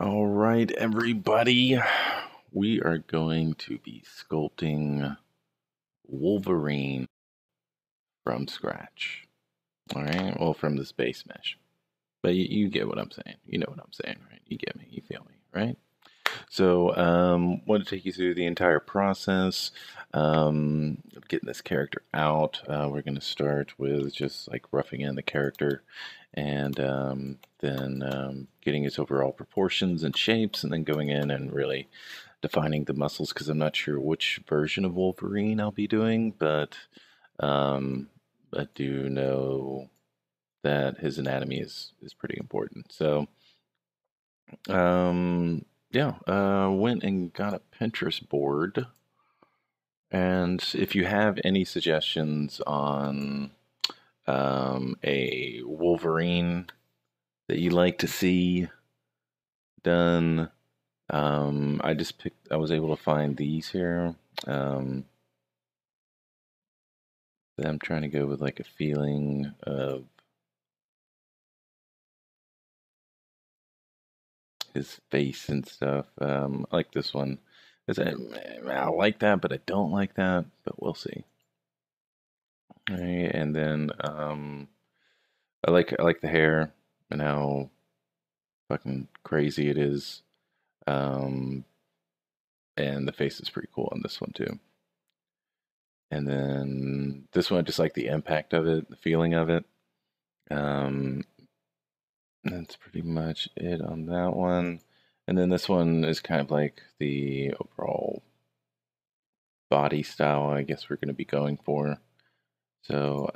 All right, everybody. We are going to be sculpting Wolverine from scratch. All right, well, from this base mesh. But you get what I'm saying. You know what I'm saying, right? You get me. You feel me, right? So, want to take you through the entire process of getting this character out. We're going to start with just like roughing in the character and then getting its overall proportions and shapes, and then going in and really defining the muscles because I'm not sure which version of Wolverine I'll be doing, but um, I do know that his anatomy is pretty important. So, yeah, went and got a Pinterest board. And if you have any suggestions on a Wolverine that you like to see done, I was able to find these here. Um, I'm trying to go with like a feeling of his face and stuff. I like this one. I like that, but I don't like that. But we'll see. All right, and then I like the hair and how fucking crazy it is. Um, and the face is pretty cool on this one too. And then this one, I just like the impact of it, the feeling of it. Um, that's pretty much it on that one. And then this one is kind of like the overall body style I guess we're going to be going for. So,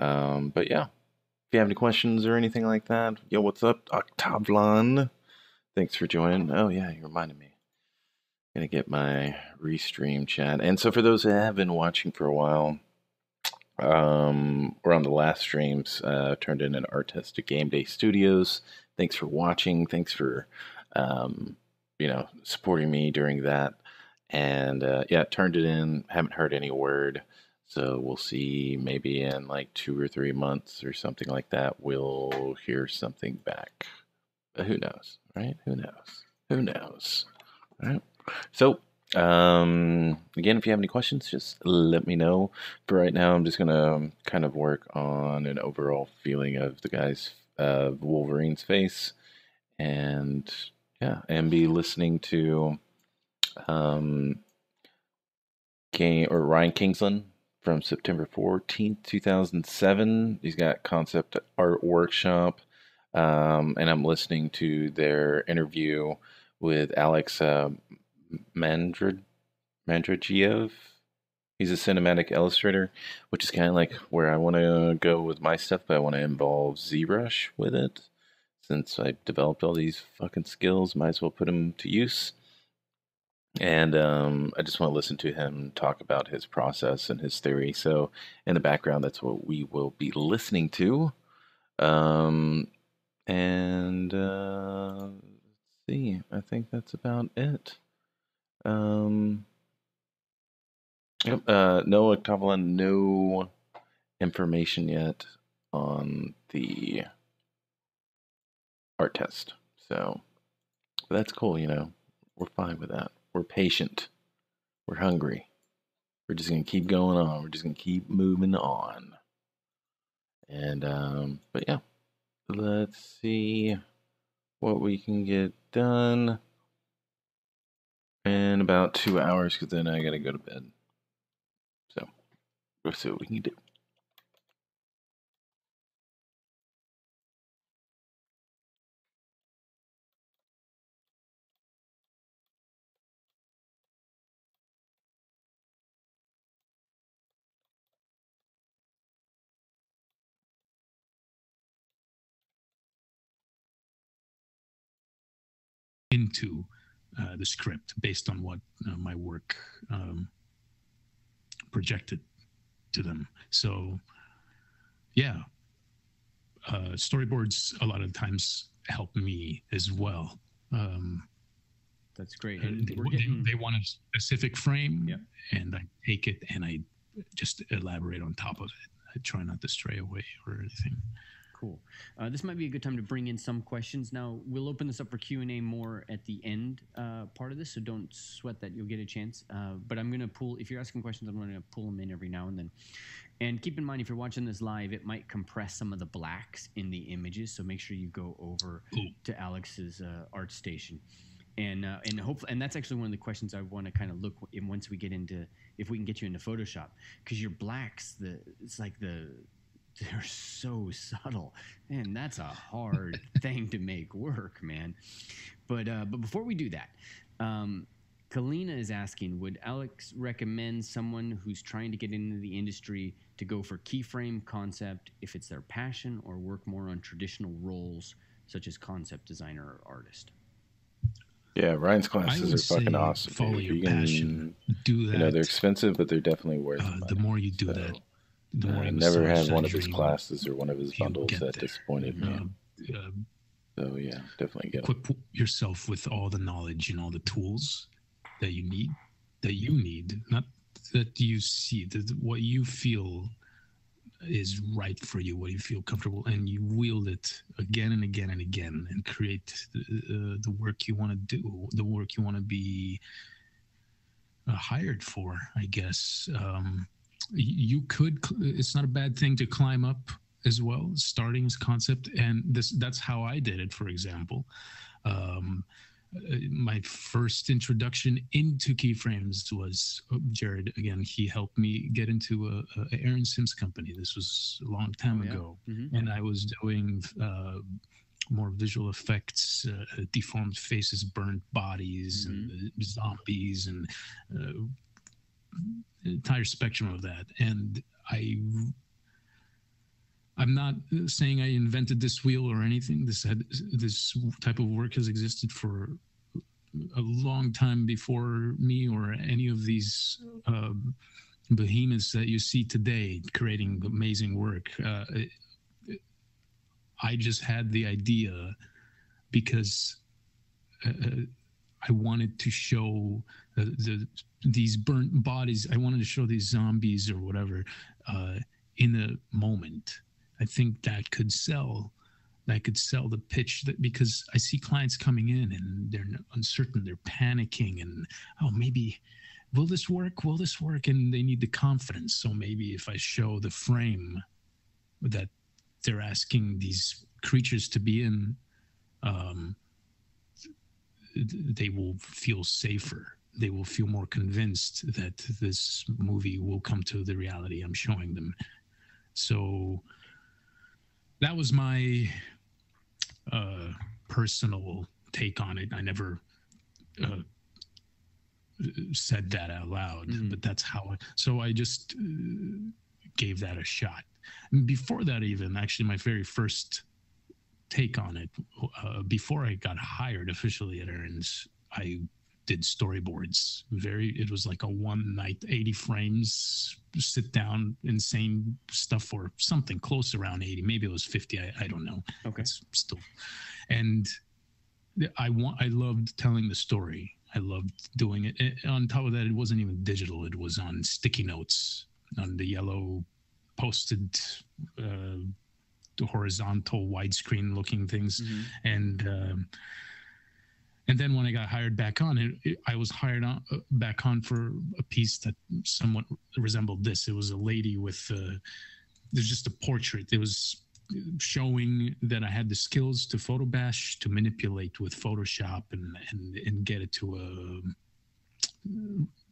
but yeah, if you have any questions or anything like that, yo, what's up, Octavlon? Thanks for joining. Oh yeah, you reminded me. Gonna get my restream chat. And so for those that have been watching for a while, we're on the last streams, turned in an art test to Game Day Studios. Thanks for watching. Thanks for um, supporting me during that. And yeah, turned it in. Haven't heard any word. So we'll see. Maybe in like 2 or 3 months or something like that, we'll hear something back. But who knows, right? Who knows? Who knows? Right? So, again, if you have any questions, just let me know. For right now, I'm just gonna kind of work on an overall feeling of the guy's Wolverine's face, and yeah, and be listening to um, Ryan Kingsland from September 14th, 2007. He's got Concept Art Workshop, and I'm listening to their interview with Alex Mandrid Mandragiev. He's a cinematic illustrator, which is kind of like where I want to go with my stuff, but I want to involve Zbrush with it. Since I developed all these fucking skills, might as well put them to use. And I just want to listen to him talk about his process and his theory. So, in the background, that's what we will be listening to. Um, and let's see, I think that's about it. Um, Yep. No Octavian, no information yet on the art test. So but that's cool, We're fine with that. We're patient. We're hungry. We're just gonna keep going on. We're just gonna keep moving on. And but yeah, let's see what we can get done in about 2 hours, because then I gotta go to bed. So we'll see what we can do. Into the script based on what my work projected to them. So, yeah, storyboards a lot of times help me as well. That's great. And they want a specific frame, yeah, and I take it and I just elaborate on top of it. I try not to stray away or anything. Cool. This might be a good time to bring in some questions. Now, we'll open this up for Q&A more at the end part of this, so don't sweat that. You'll get a chance. But I'm going to pull, if you're asking questions, I'm going to pull them in every now and then. And keep in mind, if you're watching this live, it might compress some of the blacks in the images, so make sure you go over to Alex's ArtStation. And hopefully, and that's actually one of the questions I want to kind of look in once we get into, if we can get you into Photoshop, because your blacks, they're so subtle, and that's a hard thing to make work, man. But before we do that, Kalina is asking, would Alex recommend someone who's trying to get into the industry to go for keyframe concept if it's their passion, or work more on traditional roles such as concept designer or artist? Yeah, Ryan's classes are fucking awesome. Follow your passion. Do that. You know, they're expensive, but they're definitely worth it. The more you do that, the more I you never had one of dream, his classes or one of his bundles that there. disappointed me. So yeah, definitely get equip yourself with all the knowledge and all the tools that you need, not that you see, what you feel is right for you, what you feel comfortable, and you wield it again and again and again, and create the work you want to do, the work you want to be hired for, I guess. You could, it's not a bad thing to climb up as well, starting as concept, and that's how I did it, for example. My first introduction into keyframes was Jared. Again, he helped me get into a Aaron Sims company. This was a long time ago, and I was doing more visual effects, deformed faces, burnt bodies, and zombies, and entire spectrum of that. And I'm not saying I invented this wheel or anything. This type of work has existed for a long time before me or any of these behemoths that you see today creating amazing work. I just had the idea because I wanted to show these burnt bodies. I wanted to show these zombies or whatever in a moment. I think that could sell. That could sell the pitch, because I see clients coming in and they're uncertain, they're panicking, and maybe will this work? Will this work? And they need the confidence. So maybe if I show the frame that they're asking these creatures to be in, they will feel safer. They will feel more convinced that this movie will come to the reality I'm showing them. So that was my personal take on it. I never said that out loud, but that's how so I just gave that a shot. And before that, even actually my very first take on it, before I got hired officially at Aaron's, I did storyboards. It was like a one night, 80 frames, sit down, insane stuff, or something close around 80. Maybe it was 50. I don't know. Okay. It's still, and I loved telling the story. I loved doing it. On top of that, it wasn't even digital. It was on sticky notes, on the yellow posted, the horizontal widescreen looking things. And then when I got hired back on, I was hired back on for a piece that somewhat resembled this. It was a lady with, there's just a portrait. It was showing that I had the skills to photo bash, to manipulate with Photoshop and get it to a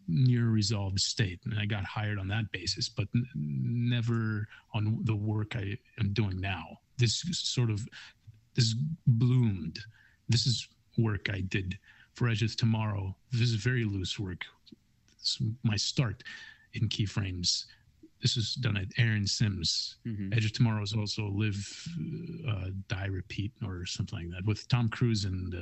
near resolved state. And I got hired on that basis, but never on the work I am doing now. This bloomed. This is work I did for Edge of Tomorrow. This is very loose work. This is my start in keyframes. This is done at Aaron Sims. Edge of Tomorrow is also Live, Die, Repeat, or something like that, with Tom Cruise and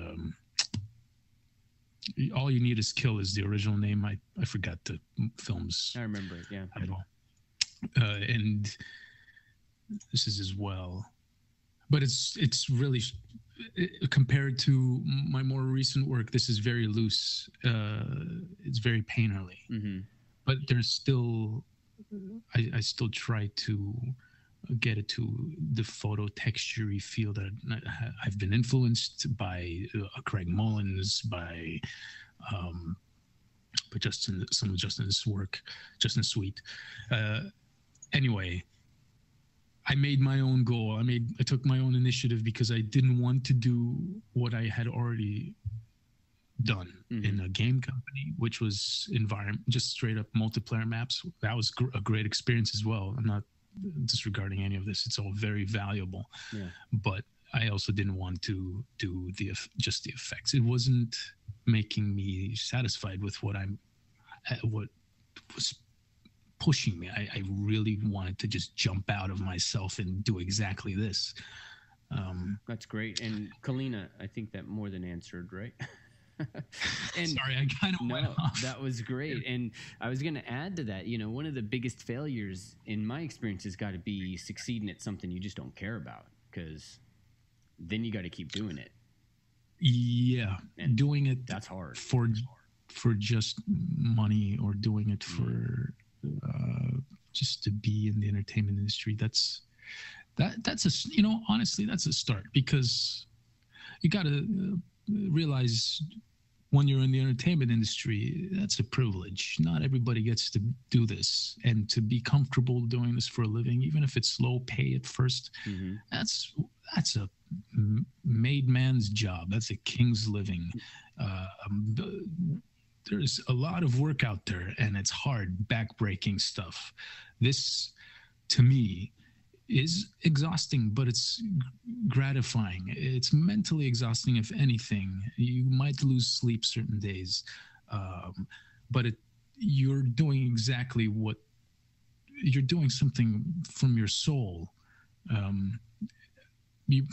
All You Need Is Kill is the original name. I forgot the films. I remember it, yeah. And this is as well. But it's really, compared to my more recent work, this is very loose. It's very painterly. But there's still, I still try to get it to the photo texture-y feel that I've been influenced by Craig Mullins, but some of Justin's work, Justin Sweet. Anyway, I made my own goal. I took my own initiative because I didn't want to do what I had already done in a game company, which was just straight up multiplayer maps. That was a great experience as well. I'm not disregarding any of this. It's all very valuable. Yeah. But I also didn't want to do just the effects. It wasn't making me satisfied with what was pushing me. I really wanted to just jump out of myself and do exactly this. That's great. And Kalina, I think that more than answered, right? And sorry, I kind of went off. That was great. And I was going to add to that, one of the biggest failures in my experience has got to be succeeding at something you just don't care about, because then you got to keep doing it. Yeah, and doing it that's hard for just money, or doing it for just to be in the entertainment industry. That's honestly, that's a start, because you got to realize when you're in the entertainment industry, that's a privilege. Not everybody gets to do this, and to be comfortable doing this for a living, even if it's low pay at first, that's a made man's job. That's a king's living. There's a lot of work out there, and it's hard, backbreaking stuff. This, to me, is exhausting, but it's gratifying. It's mentally exhausting, if anything. You might lose sleep certain days, but you're doing exactly what you're doing, something from your soul. You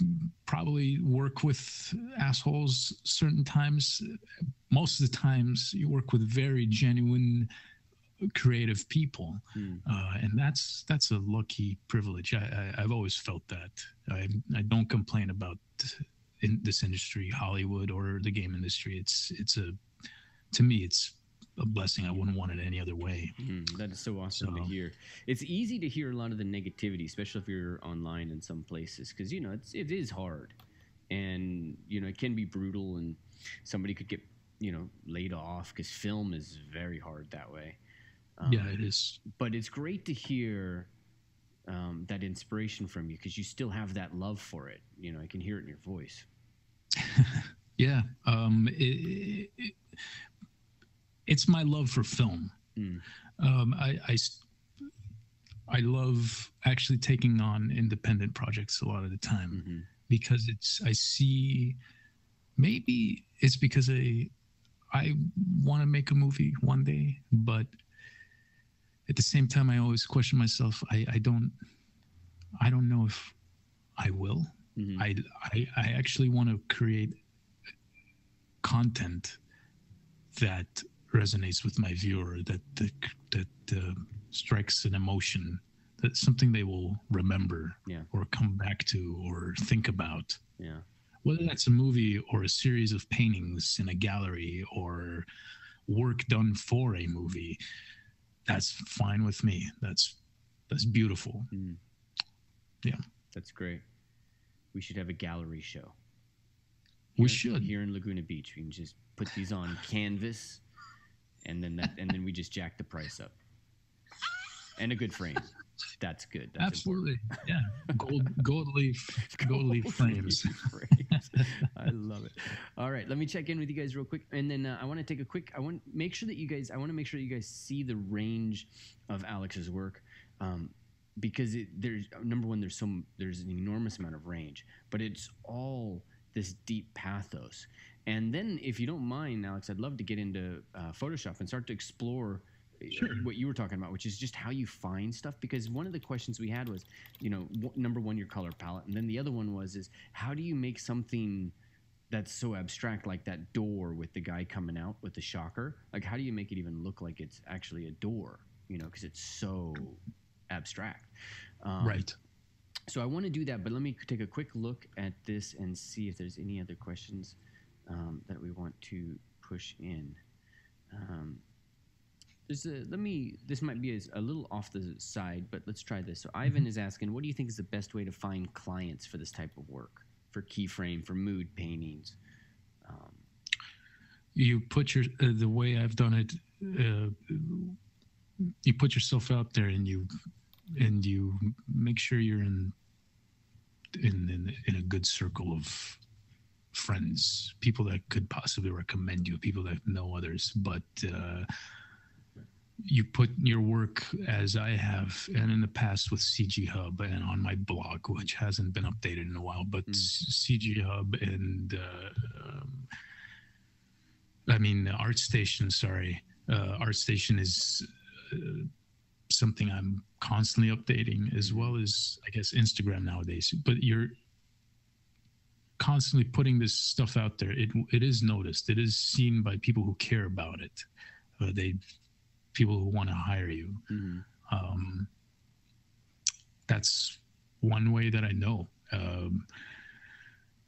probably work with assholes certain times. Most of the times you work with very genuine, creative people, and that's a lucky privilege. I've always felt that. I don't complain about in this industry, Hollywood or the game industry. To me it's a blessing. I wouldn't want it any other way. That is so awesome to hear. It's easy to hear a lot of the negativity, especially if you're online in some places, because it is hard, and it can be brutal, and somebody could get laid off, because film is very hard that way. Yeah, it is. But it's great to hear that inspiration from you, because you still have that love for it. I can hear it in your voice. Yeah. It's my love for film. I love actually taking on independent projects a lot of the time, because I see, maybe it's because I want to make a movie one day, but at the same time, I always question myself. I don't know if I will. I actually want to create content that resonates with my viewer, that strikes an emotion, that's something they will remember, or come back to, or think about. Yeah. Whether that's a movie or a series of paintings in a gallery or work done for a movie, that's fine with me. That's beautiful. Yeah. That's great. We should have a gallery show. We should. Here in Laguna Beach. We can just put these on canvas, and then we just jack the price up. And a good frame. That's good. That's absolutely important. Yeah. Gold leaf frames. I love it. All right, let me check in with you guys real quick, and then I want to make sure that you guys see the range of Alex's work, because there's number one, there's an enormous amount of range, but it's all this deep pathos. And then, if you don't mind, Alex, I'd love to get into Photoshop and start to explore what you were talking about, which is just how you find stuff. Because one of the questions we had was, number one, your color palette, and then the other one is how do you make something that's so abstract, like that door with the guy coming out with the shocker? Like, how do you make it even look like it's actually a door? Because it's so abstract. Right. So I want to do that, but let me take a quick look at this and see if there's any other questions that we want to push in. This might be a little off the side, but let's try this. So Ivan is asking, what do you think is the best way to find clients for this type of work, for keyframe, for mood paintings? You put the way I've done it. You put yourself out there, and you make sure you're in a good circle of friends, people that could possibly recommend you, people that know others, but you put your work, as I have, and in the past with CG Hub and on my blog, which hasn't been updated in a while, but CG Hub and ArtStation, ArtStation is something I'm constantly updating, as well as, I guess, Instagram nowadays. But you're constantly putting this stuff out there. It is noticed. It is seen by people who care about it. People who want to hire you. That's one way that I know.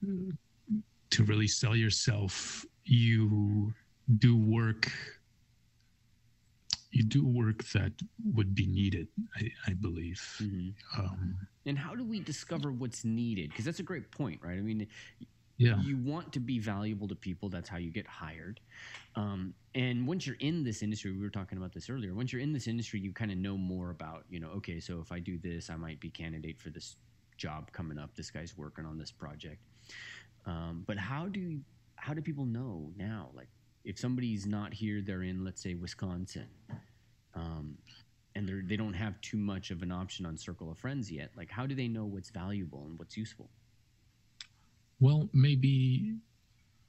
To really sell yourself, you do work that would be needed, I believe. And how do we discover what's needed? Because that's a great point, right? I mean, yeah, you want to be valuable to people. That's how you get hired. And once you're in this industry, we were talking about this earlier, once you're in this industry, you kind of know more about, okay, so if I do this, I might be candidate for this job coming up. This guy's working on this project. But how do people know now? Like, if somebody's not here, they're in, let's say, Wisconsin, and they don't have too much of an option on Circle of Friends yet. Like, how do they know what's valuable and what's useful? Well, maybe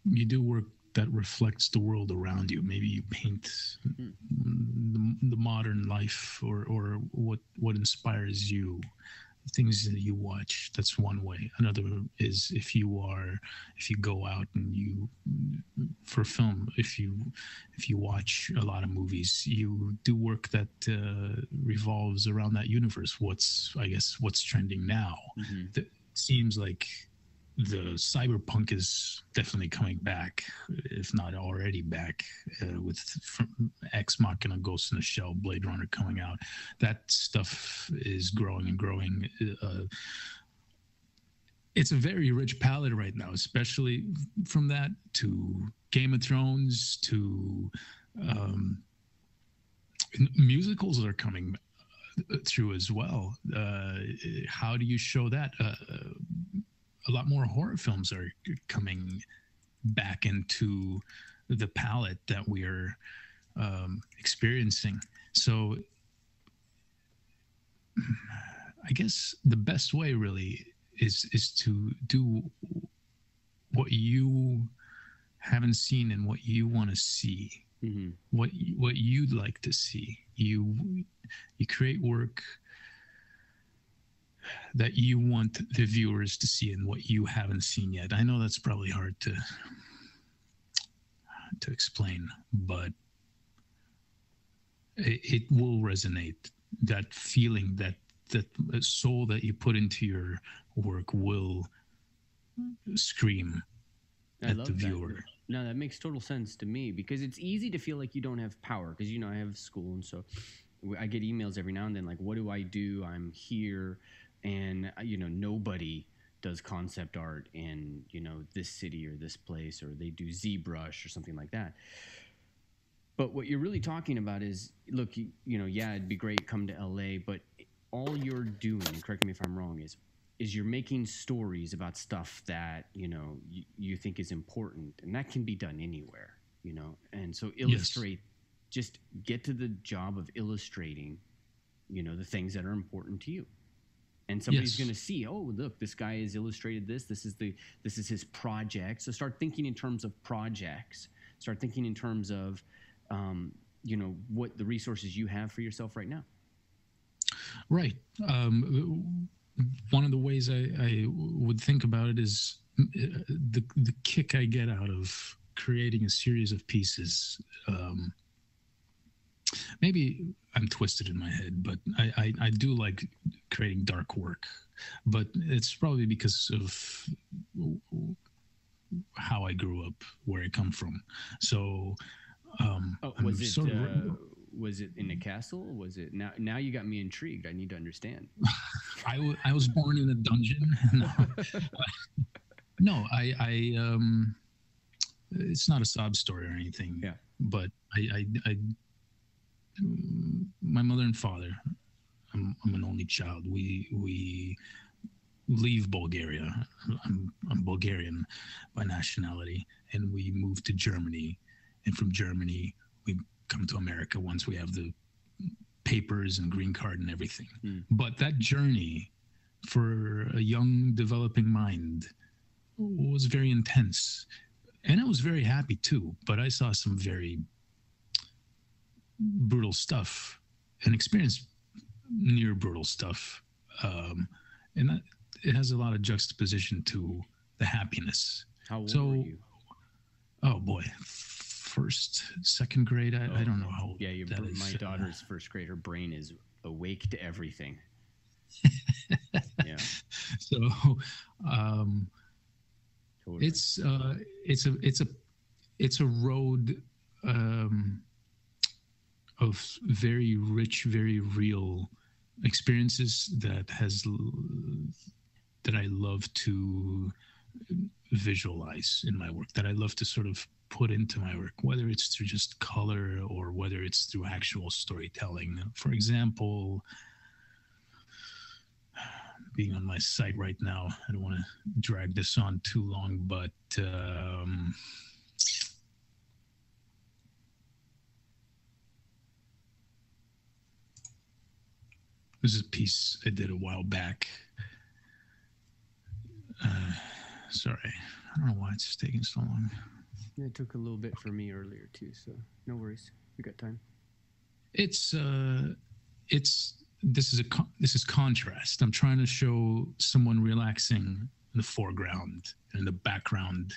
you do work that reflects the world around you. Maybe you paint the modern life, or what inspires you, things that you watch. That's one way. Another is if you go out and for film, if you watch a lot of movies, you do work that revolves around that universe. What's trending now? It seems like the cyberpunk is definitely coming back, if not already back, with Ex Machina, Ghost in the Shell, Blade Runner coming out. That stuff is growing and growing. It's a very rich palette right now, especially from that to Game of Thrones to musicals are coming through as well. How do you show that? A lot more horror films are coming back into the palette that we're experiencing. So I guess the best way really is to do what you haven't seen and what you want to see, what you'd like to see. You create work that you want the viewers to see and what you haven't seen yet. I know that's probably hard to explain, but it will resonate. That feeling, that soul that you put into your work will scream at the viewer. No, that makes total sense to me, because it's easy to feel like you don't have power, because I have school, and so I get emails every now and then like, what do I do? I'm here, and nobody does concept art in this city or this place, or they do Zbrush or something like that. But what you're really talking about is, look, yeah, it'd be great, come to LA, but all you're doing, correct me if I'm wrong, is you're making stories about stuff that you think is important, and that can be done anywhere, and so illustrate. Yes. Just get to the job of illustrating the things that are important to you. And somebody's going to see, oh, look, this guy has illustrated this. This is his project. So start thinking in terms of projects. Start thinking in terms of, what the resources you have for yourself right now. Right. One of the ways I would think about it is the kick I get out of creating a series of pieces. Maybe I'm twisted in my head, but I do like creating dark work, but it's probably because of how I grew up, where I come from. So was it Was it in a castle? Was it now you got me intrigued. I need to understand. I was born in a dungeon. No, it's not a sob story or anything. Yeah. But my mother and father, I'm an only child. We leave Bulgaria. I'm Bulgarian by nationality, and we moved to Germany. And from Germany, we come to America once we have the papers and green card and everything. But that journey for a young developing mind was very intense. And I was very happy too, but I saw some very brutal stuff and experienced near brutal stuff. And that, it has a lot of juxtaposition to the happiness. How old were you? Oh boy, first, second grade. I don't know how old. Yeah, my daughter's first grade. Her brain is awake to everything. Yeah. So, Totally. it's a road of very rich, very real experiences that I love to visualize in my work, that I love to sort of put into my work, whether it's through just color or whether it's through actual storytelling. For example, being on my site right now, I don't want to drag this on too long, but this is a piece I did a while back. Sorry, I don't know why it's taking so long. It took a little bit for me earlier too, so no worries. We got time. This is contrast. I'm trying to show someone relaxing in the foreground, and in the background,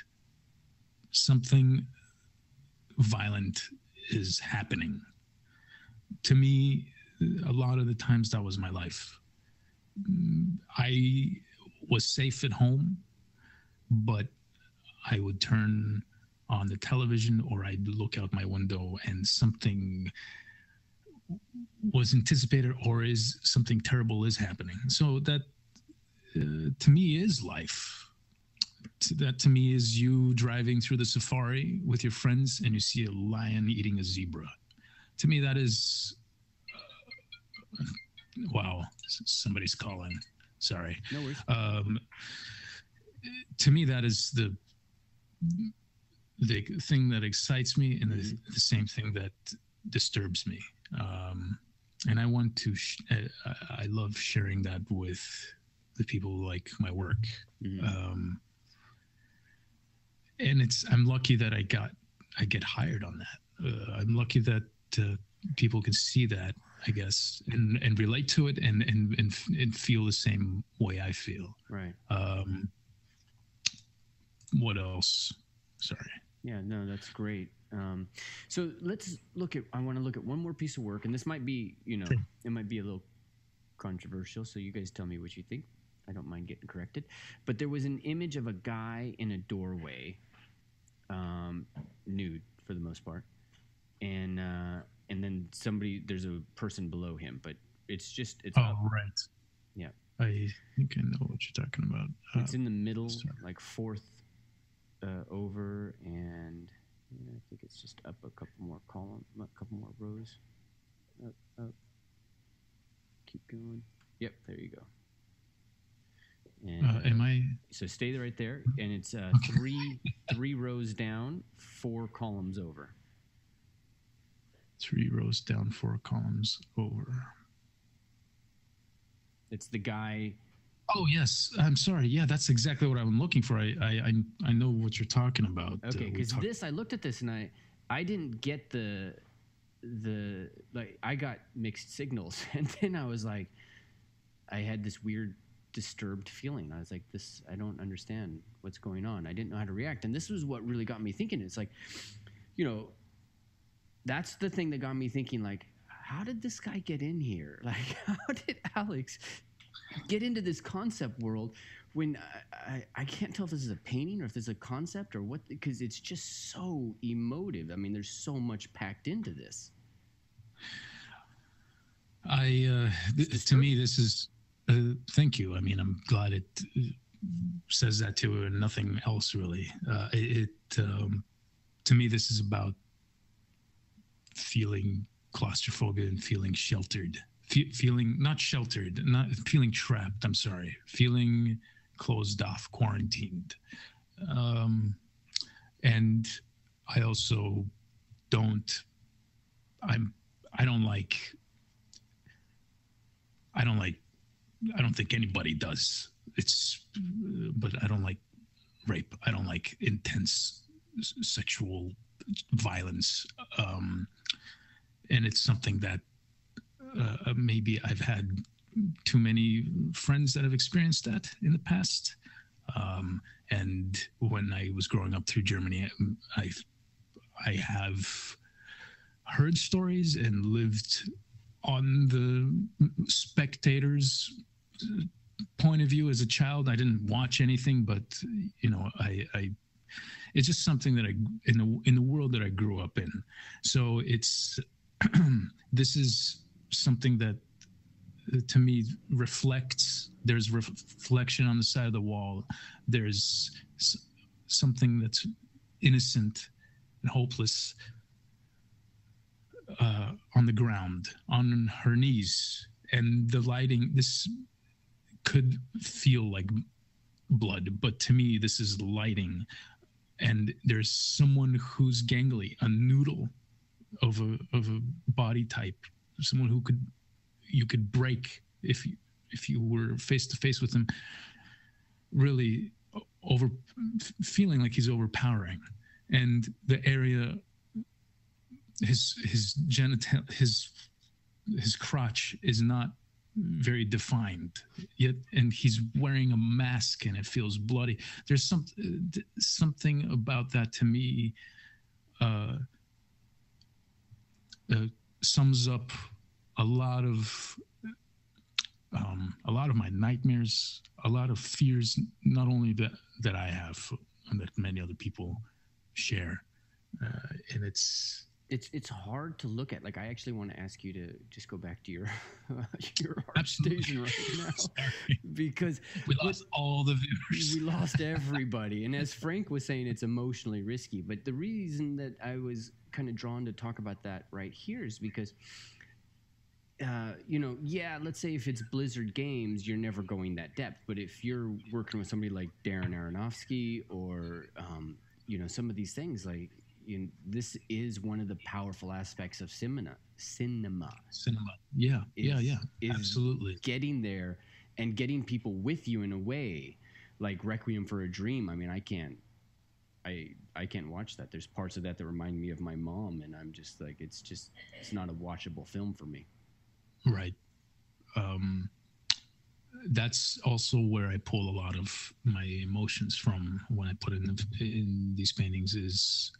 something violent is happening. To me, a lot of the times that was my life. I was safe at home, but I would turn on the television or I'd look out my window and something was anticipated or is something terrible is happening. So that to me is life. That to me is you driving through the safari with your friends and you see a lion eating a zebra. To me, that is wow. Somebody's calling. Sorry. No worries. To me, that is the thing that excites me and the same thing that disturbs me. And I want to, I love sharing that with the people who like my work. And I'm lucky that I get hired on that. I'm lucky that people can see that, I guess, and relate to it and feel the same way I feel. Right. What else? Sorry. Yeah, no, that's great. So let's I want to look at one more piece of work, and this might be, it might be a little controversial, so you guys tell me what you think. I don't mind getting corrected. But there was an image of a guy in a doorway, nude for the most part. And then there's a person below him, but it's up. Right. Yeah. I think I know what you're talking about. It's in the middle, like fourth over, and I think it's just up a couple more rows. Up. Keep going. Yep, there you go. And so stay right there, and it's three rows down, 4 columns over. 3 rows down, 4 columns over. It's the guy. Oh yes, I'm sorry. Yeah, that's exactly what I'm looking for. I know what you're talking about. Okay, because I looked at this and I didn't get the like, I got mixed signals, and then I was like, I had this weird disturbed feeling. I was like, I don't understand what's going on. I didn't know how to react, and this was what really got me thinking. It's like, that's the thing that got me thinking, like, how did this guy get in here? Like, how did Alex get into this concept world when I can't tell if this is a painting or if this is a concept or what, because it's just so emotive. I mean, there's so much packed into this. To me, this is. Thank you. I mean, I'm glad it says that too, and nothing else really. To me, this is about feeling claustrophobia and feeling sheltered, feeling not sheltered, not feeling trapped. I'm sorry, feeling closed off, quarantined, and I also don't. I don't like. I don't think anybody does. But I don't like rape. I don't like intense sexual violence, and it's something that maybe I've had too many friends that have experienced that in the past. And when I was growing up through Germany, I have heard stories and lived on the spectator's point of view as a child. I didn't watch anything, but I it's just something that in the world that I grew up in. So it's this is something that to me reflects. There's reflection on the side of the wall. There's something that's innocent and hopeless on the ground, on her knees, and the lighting. This could feel like blood, but to me, this is lighting. And there's someone who's gangly, a noodle of a body type, someone who you could break if you were face to face with him. Really feeling like he's overpowering, and the area, his genital, his crotch is not very defined yet, and he's wearing a mask and it feels bloody. There's something about that to me sums up a lot of my nightmares, a lot of fears, not only that I have, and that many other people share, and it's hard to look at. Like, I actually want to ask you to just go back to your art station right now, because we lost all the viewers. We lost everybody. And as Frank was saying, it's emotionally risky. But the reason that I was kind of drawn to talk about that right here is because, let's say if it's Blizzard Games, you're never going that depth. But if you're working with somebody like Darren Aronofsky or, some of these things, like, this is one of the powerful aspects of cinema. Yeah, absolutely. Getting there and getting people with you in a way, like Requiem for a Dream. I mean, I can't watch that. There's parts of that remind me of my mom, and I'm just like, it's not a watchable film for me. Right. That's also where I pull a lot of my emotions from when I put in these paintings is.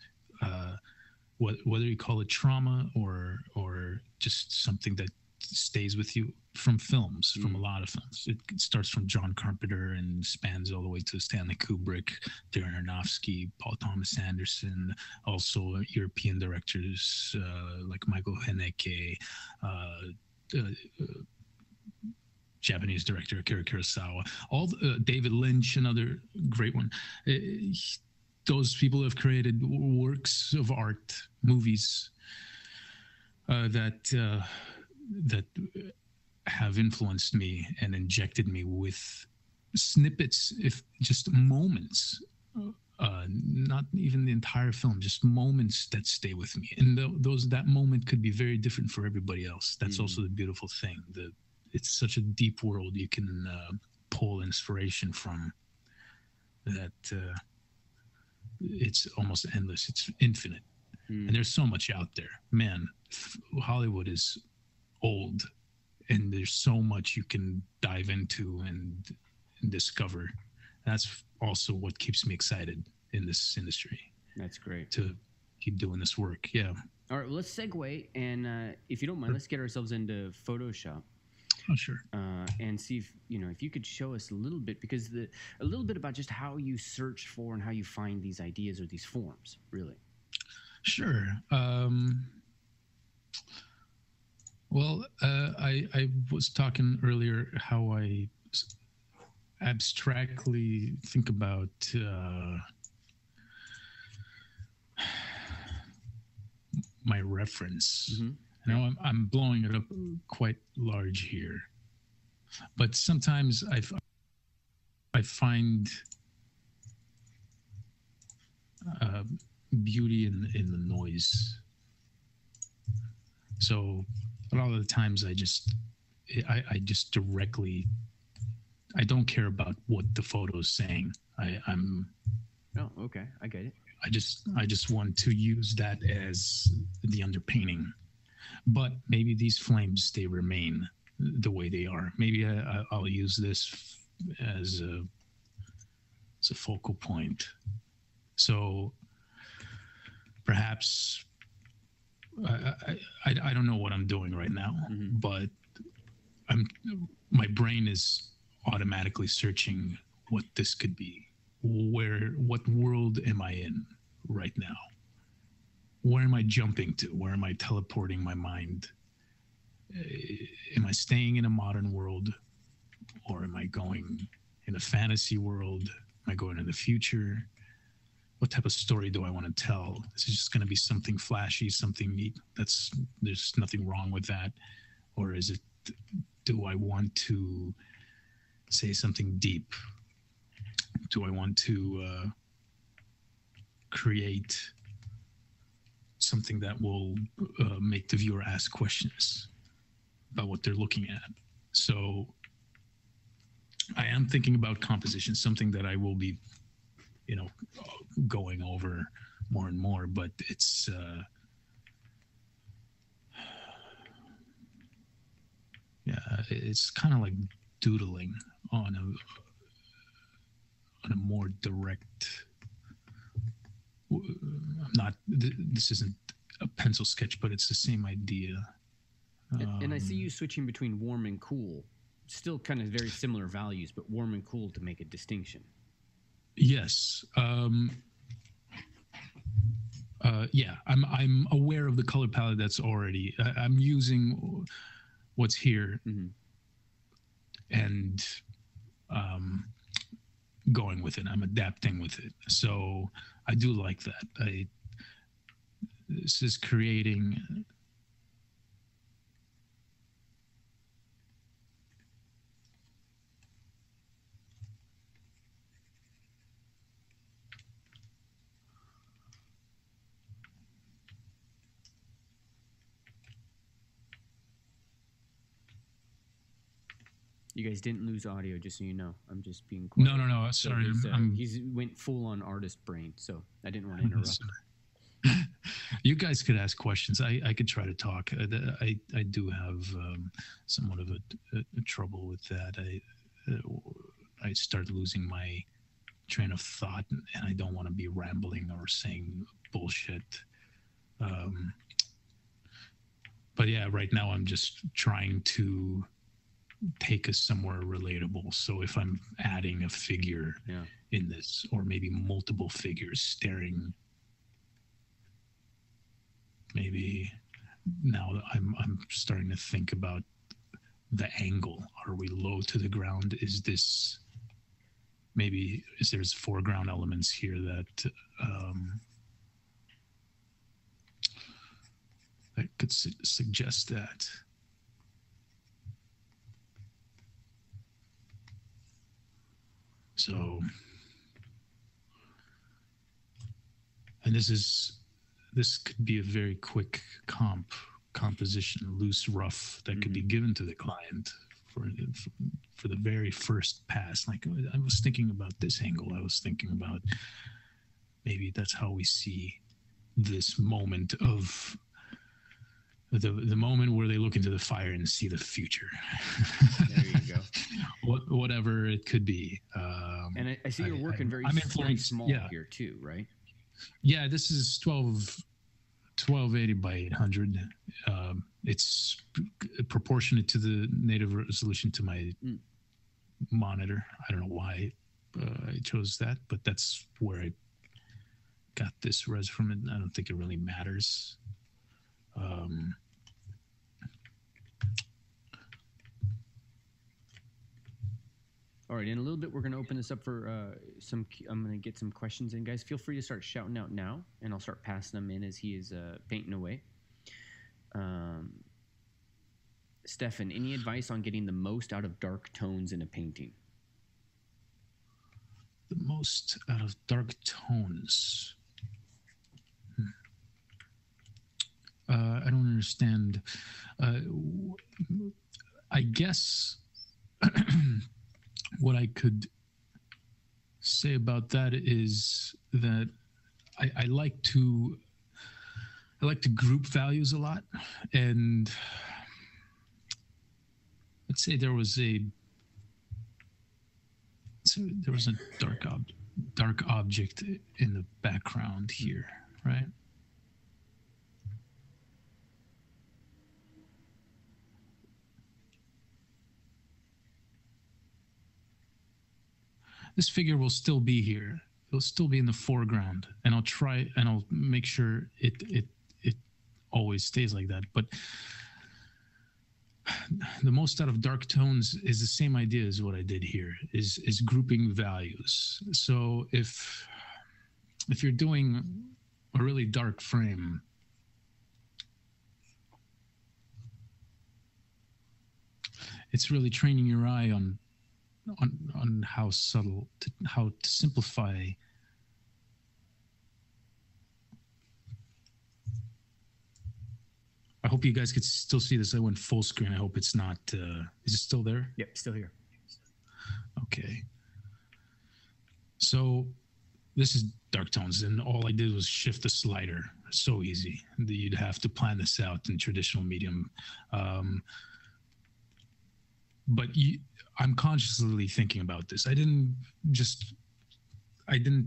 Whether you call it trauma or just something that stays with you from films, from a lot of films. It starts from John Carpenter and spans all the way to Stanley Kubrick, Darren Aronofsky, Paul Thomas Anderson, also European directors like Michael Haneke, Japanese director Akira Kurosawa, David Lynch, another great one. Those people have created works of art, movies that have influenced me and injected me with snippets, if just moments, not even the entire film, just moments that stay with me. And that moment could be very different for everybody else. That's also the beautiful thing. It's such a deep world you can pull inspiration from. That. It's almost endless. It's infinite. And there's so much out there. Man, Hollywood is old, and there's so much you can dive into and discover. That's also what keeps me excited in this industry. That's great. To keep doing this work. Yeah. All right, well, let's segue. And if you don't mind, let's get ourselves into Photoshop. Oh, sure. And see if you could show us a little bit, because a little bit about just how you search for and how you find these ideas or these forms, really. Sure. Well, I was talking earlier how I abstractly think about my reference. Mm-hmm. Now I'm blowing it up quite large here, but sometimes I find beauty in the noise. So a lot of the times I just directly, I don't care about what the photo is saying. I'm Oh, okay, I get it. I just want to use that as the underpainting. But maybe these flames, they remain the way they are. Maybe I'll use this as a focal point. So perhaps I don't know what I'm doing right now, Mm-hmm. but my brain is automatically searching what this could be. What world am I in right now? Where am I jumping to? Where am I teleporting my mind? Am I staying in a modern world, or am I going in a fantasy world? Am I going in the future? What type of story do I want to tell? Is it just going to be something flashy, something neat? There's nothing wrong with that, or is it? Do I want to say something deep? Do I want to create something that will make the viewer ask questions about what they're looking at? So I am thinking about composition, something that I will be, going over more and more, but it's it's kind of like doodling on a more direct. This isn't a pencil sketch, but it's the same idea. And I see you switching between warm and cool. Still kind of very similar values, but warm and cool to make a distinction. Yes. Yeah, I'm aware of the color palette that's already. I'm using what's here, mm-hmm. and going with it. I'm adapting with it. So I do like that. This is creating. You guys didn't lose audio, just so you know. I'm just being quiet. No. Sorry, he's went full on artist brain, so I didn't want to interrupt. You guys could ask questions. I could try to talk. I do have somewhat of a trouble with that. I start losing my train of thought, and I don't want to be rambling or saying bullshit. But yeah, right now I'm just trying to take us somewhere relatable. So if I'm adding a figure in this, or maybe multiple figures staring, maybe now I'm starting to think about the angle. Are we low to the ground? Is there's foreground elements here that that could suggest that. So, and this could be a very quick composition, loose, rough, that could be given to the client for the very first pass. Like, I was thinking about this angle. I was thinking about maybe that's how we see this moment of the moment where they look into the fire and see the future. There you go. Whatever it could be. And I see you're working very small here too, right? Yeah, this is 1280 by 800. It's proportionate to the native resolution to my monitor. I don't know why I chose that, but that's where I got this res from. It. I don't think it really matters. All right, in a little bit, we're going to open this up for I'm going to get some questions in, guys. Feel free to start shouting out now, and I'll start passing them in as he is painting away. Stefan, any advice on getting the most out of dark tones in a painting? The most out of dark tones. I don't understand. I guess what I could say about that is that I like to group values a lot, and let's say there was a dark object in the background here, right? This figure will still be here. It'll still be in the foreground, and I'll make sure it always stays like that. But the most out of dark tones is the same idea as what I did here, is grouping values. So if you're doing a really dark frame, it's really training your eye on how subtle, how to simplify. I hope you guys could still see this. I went full screen. I hope it's not. Is it still there? Yep, still here. Okay. So this is dark tones, and all I did was shift the slider. So easy. You'd have to plan this out in traditional medium. But I'm consciously thinking about this. I didn't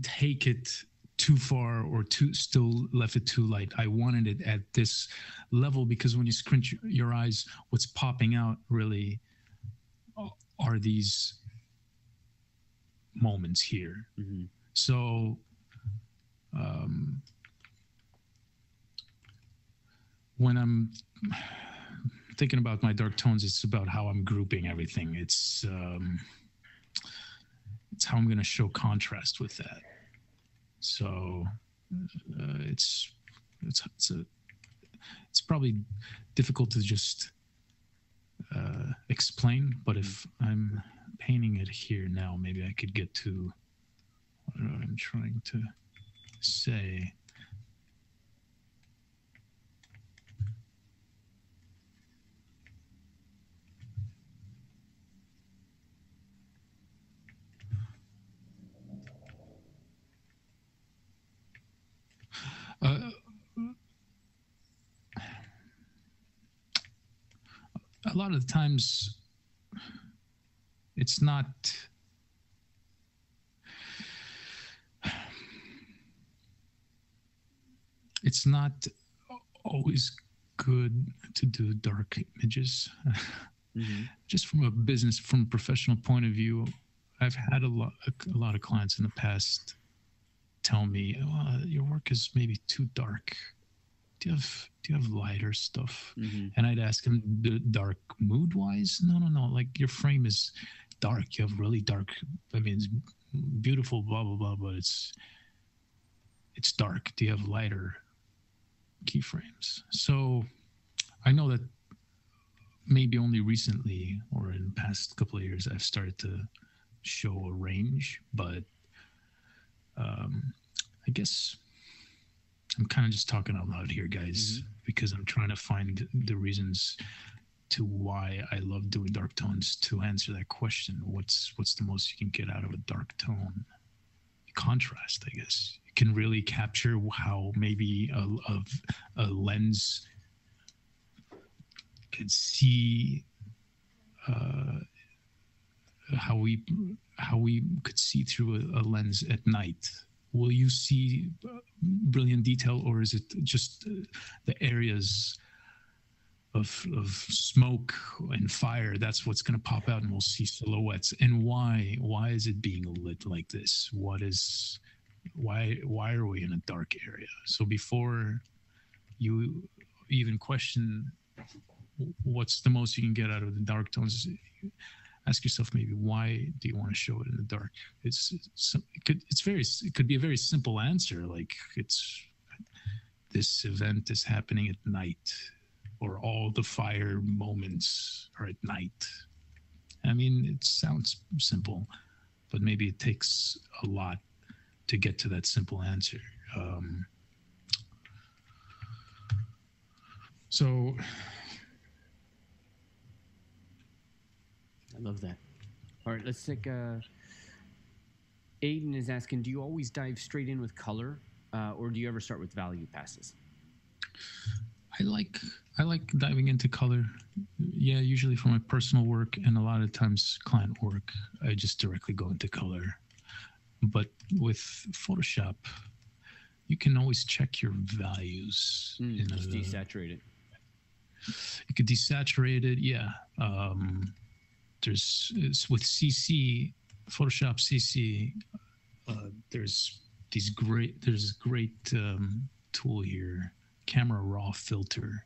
take it too far or still left it too light. I wanted it at this level because when you squint your eyes, what's popping out really are these moments here. Mm-hmm. So when I'm thinking about my dark tones, it's about how I'm grouping everything. It's how I'm going to show contrast with that. So it's probably difficult to just explain, but if I'm painting it here now, maybe I could get to what I'm trying to say. A lot of the times it's not always good to do dark images. Mm-hmm. Just from a professional point of view, I've had a lot of clients in the past tell me, your work is maybe too dark. Do you have lighter stuff? Mm-hmm. And I'd ask him, dark mood wise? No. Like, your frame is dark. You have really dark. I mean, it's beautiful, blah blah blah, but it's dark. Do you have lighter keyframes? So I know that maybe only recently or in the past couple of years I've started to show a range, but I guess I'm kind of just talking out loud here, guys, mm-hmm. because I'm trying to find the reasons to why I love doing dark tones. To answer that question, what's the most you can get out of a dark tone? Contrast, I guess. You can really capture how maybe a lens could see how we could see through a lens at night. Will you see brilliant detail, or is it just the areas of smoke and fire? That's what's going to pop out, and we'll see silhouettes. And why is it being lit like this? Why are we in a dark area? So before you even question what's the most you can get out of the dark tones, ask yourself maybe, why do you want to show it in the dark? It could be a very simple answer, like this event is happening at night, or all the fire moments are at night. I mean, it sounds simple, but maybe it takes a lot to get to that simple answer. So I love that. All right, let's take Aiden is asking, do you always dive straight in with color, or do you ever start with value passes? I like diving into color. Yeah, usually for my personal work, and a lot of times client work, I just directly go into color. But with Photoshop, you can always check your values. Just desaturate it. You could desaturate it, yeah. It's with CC, Photoshop CC. There's a great tool here, Camera Raw Filter,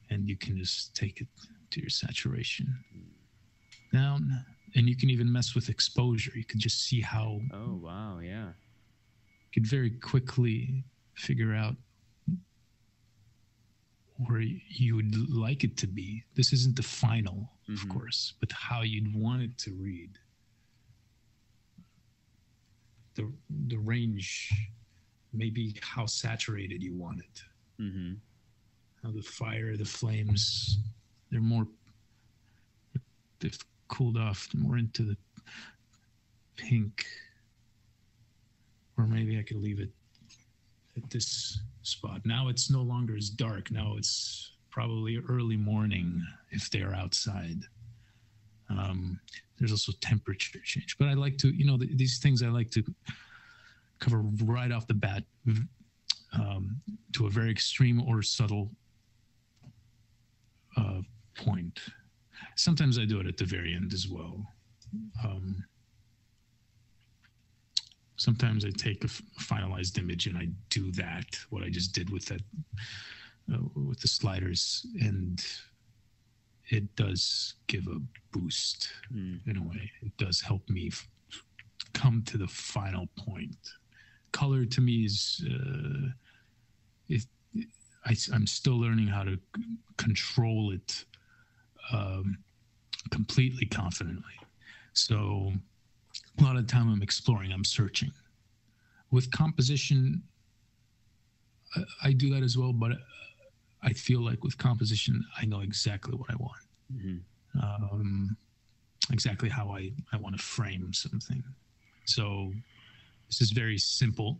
and you can just take it to your saturation down, and you can even mess with exposure. You could just see how. Oh wow, yeah. You could very quickly figure out where you would like it to be. This isn't the final, of course, but how you'd want it to read. The range, maybe how saturated you want it. How the fire, the flames, they've cooled off more into the pink. Or maybe I could leave it at this spot. Now it's no longer as dark. Now it's probably early morning if they're outside. There's also temperature change. But I like to, these things I like to cover right off the bat to a very extreme or subtle point. Sometimes I do it at the very end as well. Sometimes I take a finalized image and I do what I just did with that, with the sliders, and it does give a boost in a way. It does help me come to the final point. Color to me is, I'm still learning how to control it completely confidently. So a lot of the time I'm exploring, I'm searching. With composition, I do that as well, but I feel like with composition, I know exactly what I want. Exactly how I want to frame something. So this is very simple,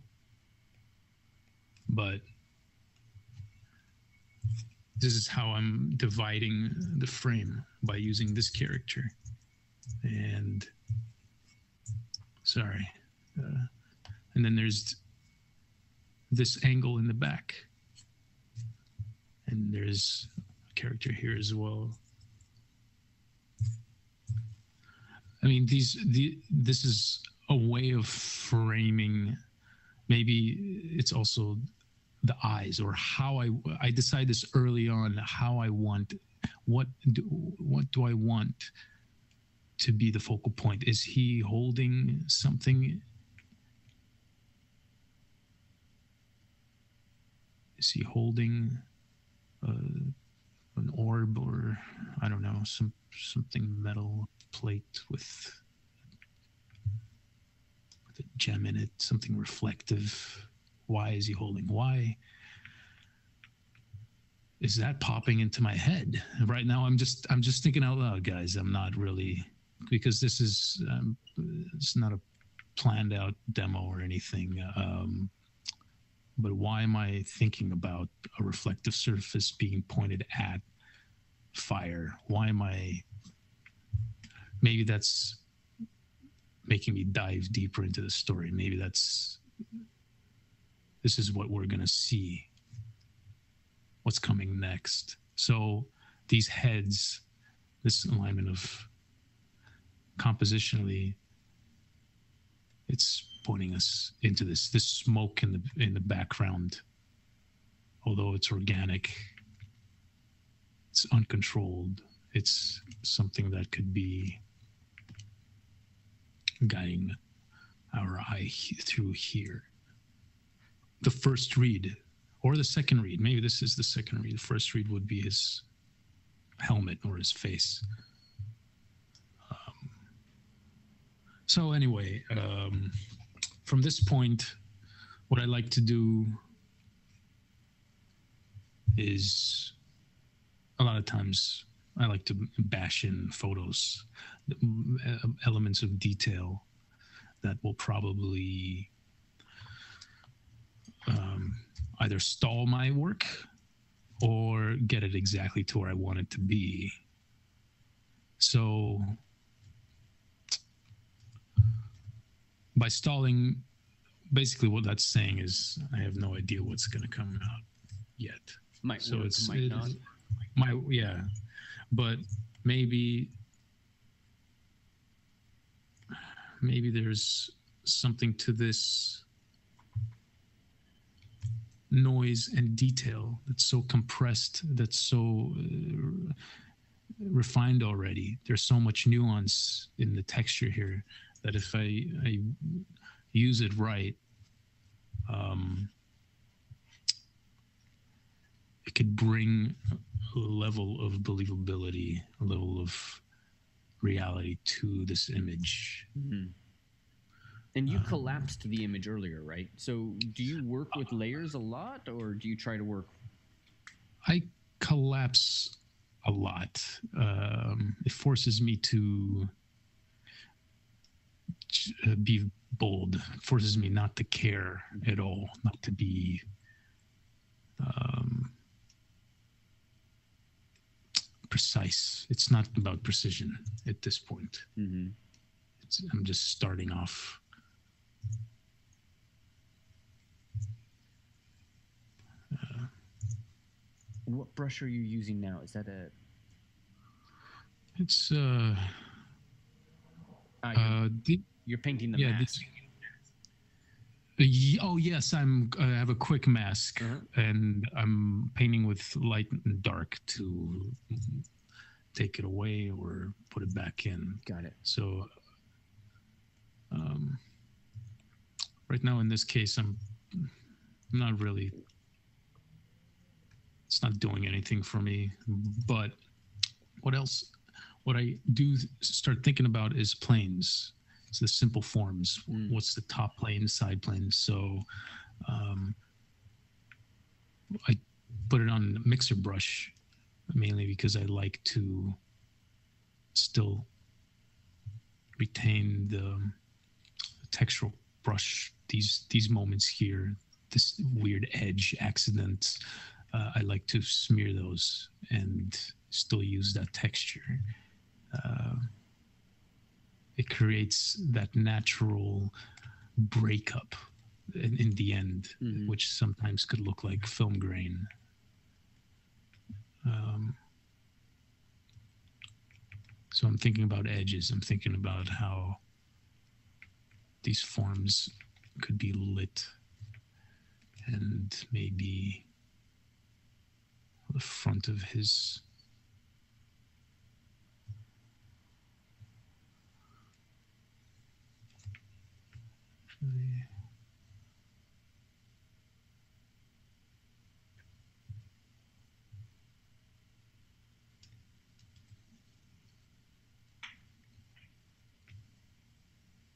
but this is how I'm dividing the frame, by using this character. And and then there's this angle in the back, and there's a character here as well. I mean, this is a way of framing. Maybe it's also the eyes, or how I decide this early on, how I want, what do I want to be the focal point? Is he holding something? Is he holding an orb, or I don't know, something metal plate with a gem in it, something reflective? Why is he holding? Why is that popping into my head right now? I'm just thinking out loud, guys. I'm not really, because this is it's not a planned out demo or anything. But why am I thinking about a reflective surface being pointed at fire? Why am I? Maybe that's making me dive deeper into the story. Maybe this is what we're going to see. What's coming next? So these heads, this alignment of compositionally, it's pointing us into this smoke in the background. Although it's organic, it's uncontrolled. it's something that could be guiding our eye through here. The first read or the second read, maybe this is the second read. The first read would be his helmet or his face. So anyway, from this point, what I like to do is a lot of times I like to bash in photos, elements of detail that will probably either stall my work or get it exactly to where I want it to be. So by stalling, basically what that's saying is I have no idea what's going to come out yet. Might so work, it's might not. Yeah, but maybe there's something to this noise and detail that's so compressed, that's so refined already. There's so much nuance in the texture here that if I use it right, it could bring a level of believability, a level of reality to this image. Mm-hmm. And you collapsed the image earlier, right? So do you work with layers a lot, or do you try to work? I collapse a lot. It forces me to be bold. It forces me not to care at all, not to be precise. It's not about precision at this point. Mm-hmm. I'm just starting off. And what brush are you using now? Is that a? It's you're painting the mask. Oh yes, I have a quick mask, and I'm painting with light and dark to take it away or put it back in. Got it. So right now in this case, I'm not really. It's not doing anything for me. But what else? What I do start thinking about is planes. It's the simple forms. What's the top plane, side plane? So I put it on mixer brush mainly because I like to still retain the textural brush. These moments here, this weird edge accidents. I like to smear those and still use that texture. It creates that natural breakup in the end, which sometimes could look like film grain. So I'm thinking about edges. I'm thinking about how these forms could be lit, and maybe the front of his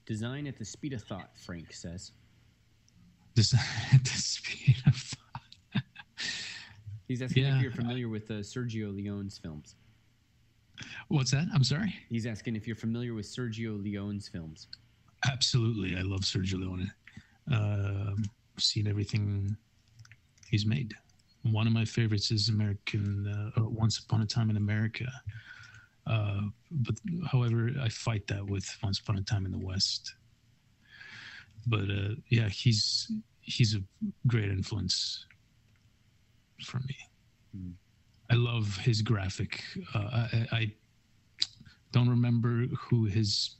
Design at the speed of thought, Frank says. Design at the speed of thought. He's asking if you're familiar with Sergio Leone's films. What's that? I'm sorry? He's asking if you're familiar with Sergio Leone's films. Absolutely. I love Sergio Leone. I've seen everything he's made. One of my favorites is Once Upon a Time in America. But however, I fight that with Once Upon a Time in the West. But yeah, he's a great influence for me. I love his graphic. I don't remember who his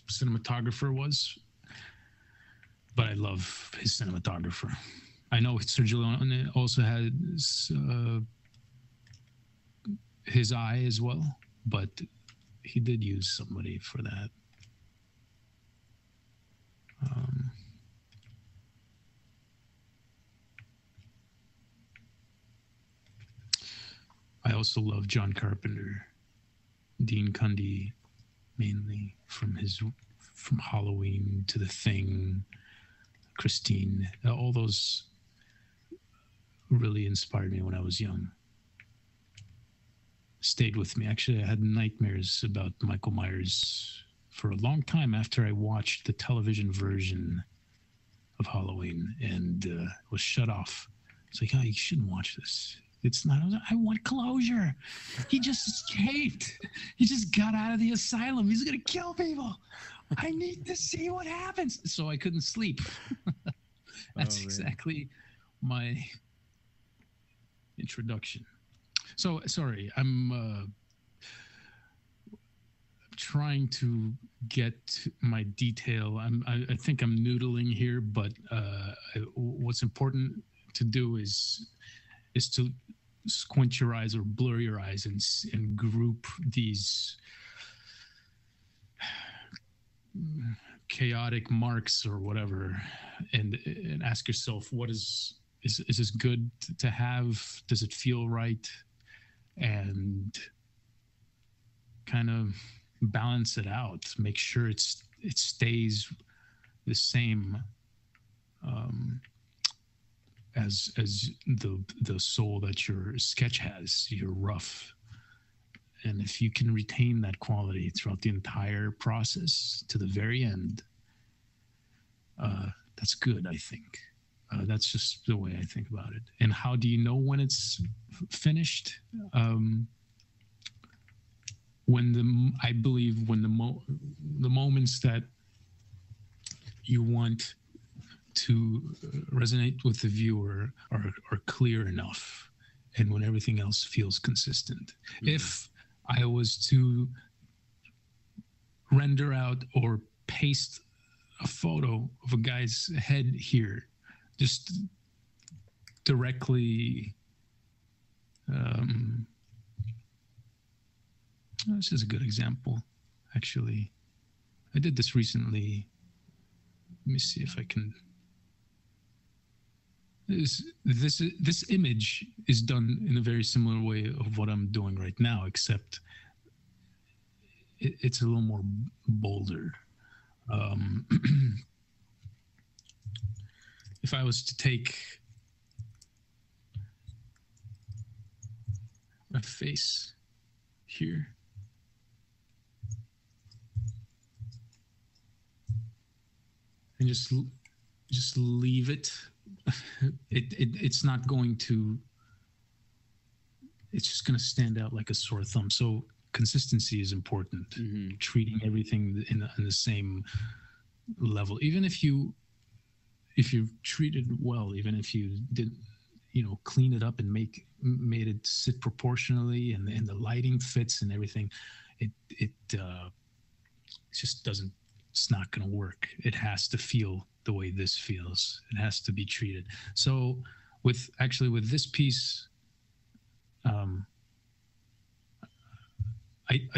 cinematographer was, but I love his cinematographer. I know Sergio Leone also has his eye as well, but he did use somebody for that. I also love John Carpenter, Dean Cundey, mainly from Halloween to The Thing, Christine. All those really inspired me when I was young. Stayed with me. Actually, I had nightmares about Michael Myers for a long time after I watched the television version of Halloween and was shut off. It's like, oh, you shouldn't watch this. It's not. I want closure. He just escaped. He just got out of the asylum. He's gonna kill people. I need to see what happens. So I couldn't sleep. That's exactly my introduction. So sorry, I'm trying to get my detail. I think I'm noodling here, but what's important to do is to squint your eyes or blur your eyes and group these chaotic marks or whatever, and ask yourself, what is this good to have? Does it feel right? And kind of balance it out. Make sure it stays the same as the soul that your sketch has, your rough. And if you can retain that quality throughout the entire process to the very end, that's good, I think. That's just the way I think about it. And how do you know when it's finished? I believe when the moments that you want to resonate with the viewer are clear enough, and when everything else feels consistent. Mm-hmm. If I was to render out or paste a photo of a guy's head here, just directly, this is a good example, actually. I did this recently. Let me see if I can. This image is done in a very similar way of what I'm doing right now, except it's a little more bolder. If I was to take a face here, and just leave it, it's not going to. It's just going to stand out like a sore thumb. So consistency is important. Mm-hmm. Treating everything in the same level, even if you treat it well, even if you did, clean it up and made it sit proportionally, and the lighting fits and everything, it just doesn't. It's not going to work. It has to feel the way this feels. It has to be treated. So with this piece, I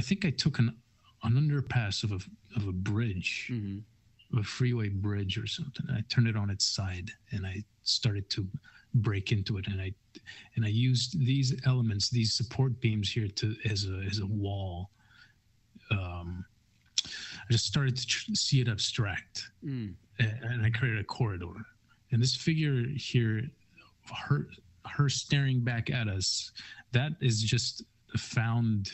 think I took an underpass of a bridge, mm-hmm. a freeway bridge or something. I turned it on its side and I started to break into it, and I used these elements, these support beams here as a wall. I just started to see it abstract, and I created a corridor. And this figure here, her staring back at us, that is just a found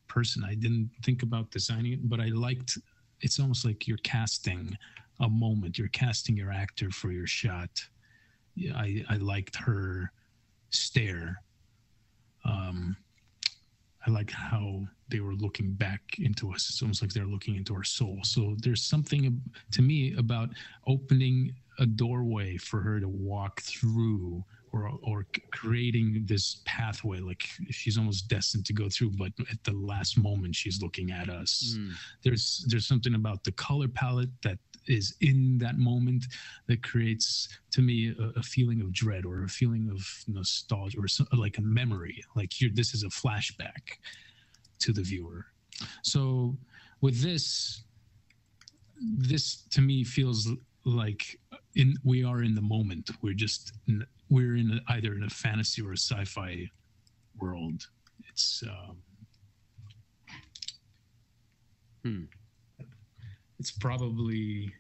person. I didn't think about designing it, but I liked. It's almost like you're casting a moment. You're casting your actor for your shot. Yeah, I liked her stare. I like how they were looking back into us. It's almost like they're looking into our soul. So there's something to me about opening a doorway for her to walk through or creating this pathway, like she's almost destined to go through, but at the last moment she's looking at us. There's something about the color palette that is in that moment that creates to me a feeling of dread or a feeling of nostalgia or like a memory, like this is a flashback to the viewer. So with this to me feels like we are in the moment. We're in either in a fantasy or a sci-fi world. It's it's probably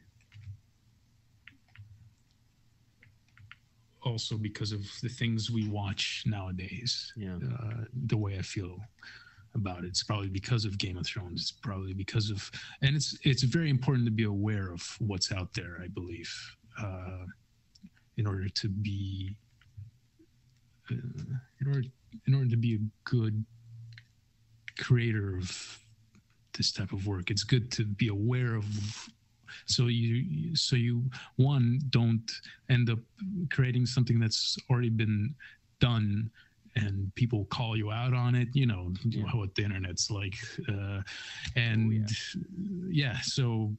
also because of the things we watch nowadays. The way I feel about it, it's probably because of Game of Thrones. It's probably because of, and it's very important to be aware of what's out there, I believe, in order to be in order to be a good creator of this type of work. It's good to be aware of, so you one, don't end up creating something that's already been done and people call you out on it, what the internet's like, so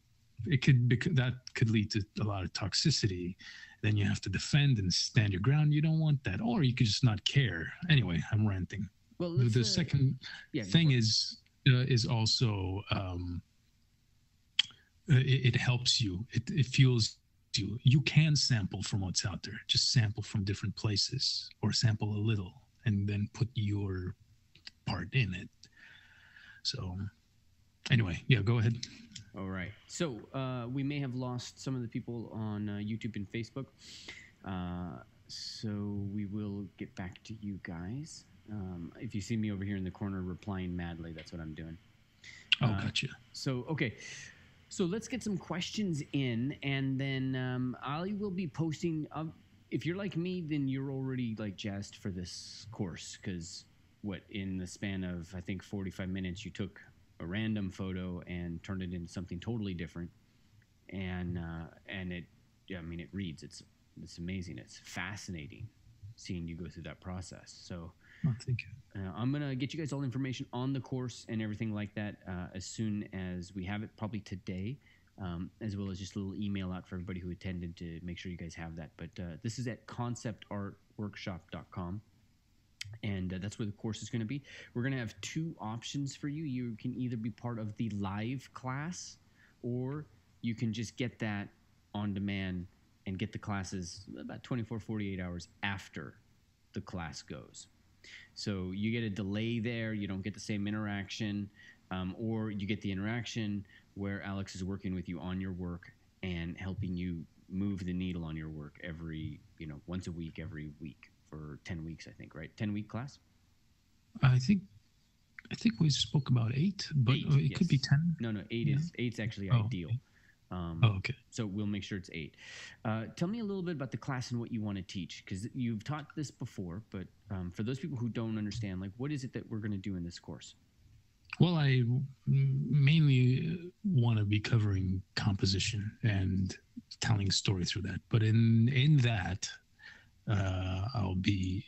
that could lead to a lot of toxicity. Then you have to defend and stand your ground. You don't want that, or you could just not care. Anyway, I'm ranting. Well, the second thing is also it helps you. It fuels you. You can sample from what's out there. Just sample from different places, or sample a little, and then put your part in it. So anyway, go ahead. All right. So we may have lost some of the people on YouTube and Facebook. So we will get back to you guys. If you see me over here in the corner replying madly, that's what I'm doing. Oh, gotcha. So, okay. So let's get some questions in, and then I will be posting. If you're like me, then you're already like jazzed for this course, because in the span of, I think, 45 minutes, you took a random photo and turned it into something totally different, and it reads. It's amazing. It's fascinating seeing you go through that process. So thank you. I'm gonna get you guys all information on the course and everything like that as soon as we have it, probably today, as well as just a little email out for everybody who attended to make sure you guys have that. But this is at conceptartworkshop.com. And that's where the course is going to be. We're going to have two options for you. You can either be part of the live class, or you can just get that on demand and get the classes about 24, 48 hours after the class goes. So you get a delay there. You don't get the same interaction, or you get the interaction where Alex is working with you on your work and helping you move the needle on your work once a week, every week. For 10 weeks, I think, right? 10-week class? I think we spoke about 8, but it could be 10. No, 8's actually ideal. Okay. So we'll make sure it's 8. Tell me a little bit about the class and what you want to teach, because you've taught this before, but for those people who don't understand, like, what is it that we're going to do in this course? Well, I mainly want to be covering composition and telling a story through that. But in that, I'll be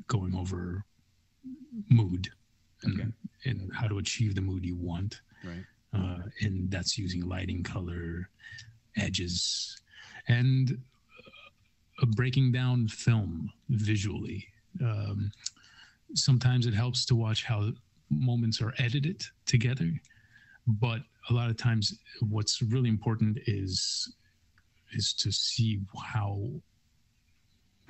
going over mood and how to achieve the mood you want. Right. And that's using lighting, color, edges, and breaking down film visually. Sometimes it helps to watch how moments are edited together, but a lot of times what's really important is to see how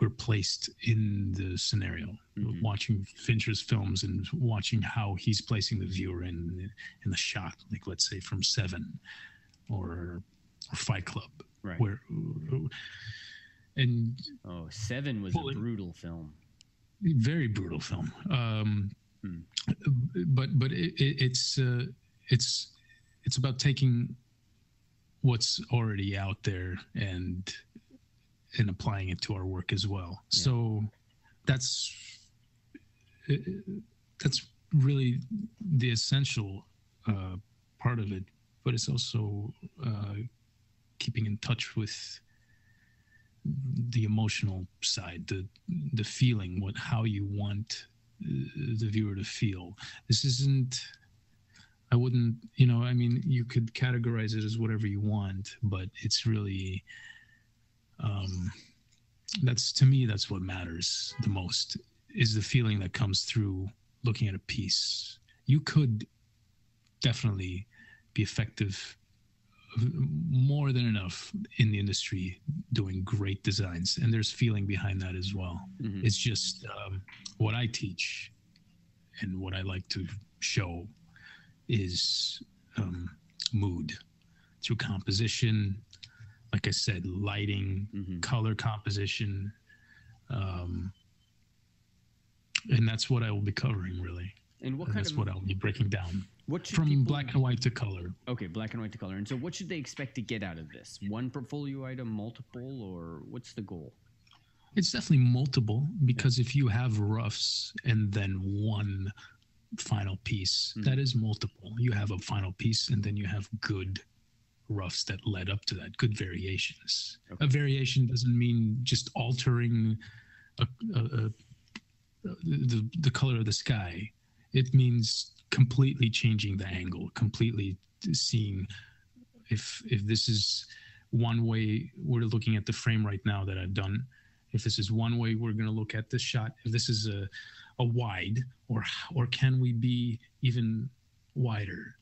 we're placed in the scenario. Watching Fincher's films and watching how he's placing the viewer in the shot, like let's say from Seven or Fight Club, right? Seven was a brutal film, very brutal film. But it's about taking what's already out there and applying it to our work as well. Yeah. So that's really the essential part of it, but it's also keeping in touch with the emotional side, the feeling, how you want the viewer to feel. This isn't. I wouldn't, I mean, you could categorize it as whatever you want, but it's really, to me, that's what matters the most, is the feeling that comes through looking at a piece. You could definitely be effective, more than enough in the industry, doing great designs, and there's feeling behind that as well. Mm-hmm. It's just what I teach and what I like to show is mood through composition, like I said, lighting, mm-hmm. color composition, and that's what I will be covering, really. And that's what I'll be breaking down. From black and white to color. Okay, black and white to color. And so what should they expect to get out of this? One portfolio item, multiple, or what's the goal? It's definitely multiple, because if you have roughs and then one final piece, mm-hmm. that is multiple. You have a final piece, and then you have good roughs that led up to that, good variations. Okay. A variation doesn't mean just altering the color of the sky. It means completely changing the angle, completely seeing if this is one way we're looking at the frame right now that I've done. If this is one way we're going to look at this shot, if this is a wide, or can we be even wider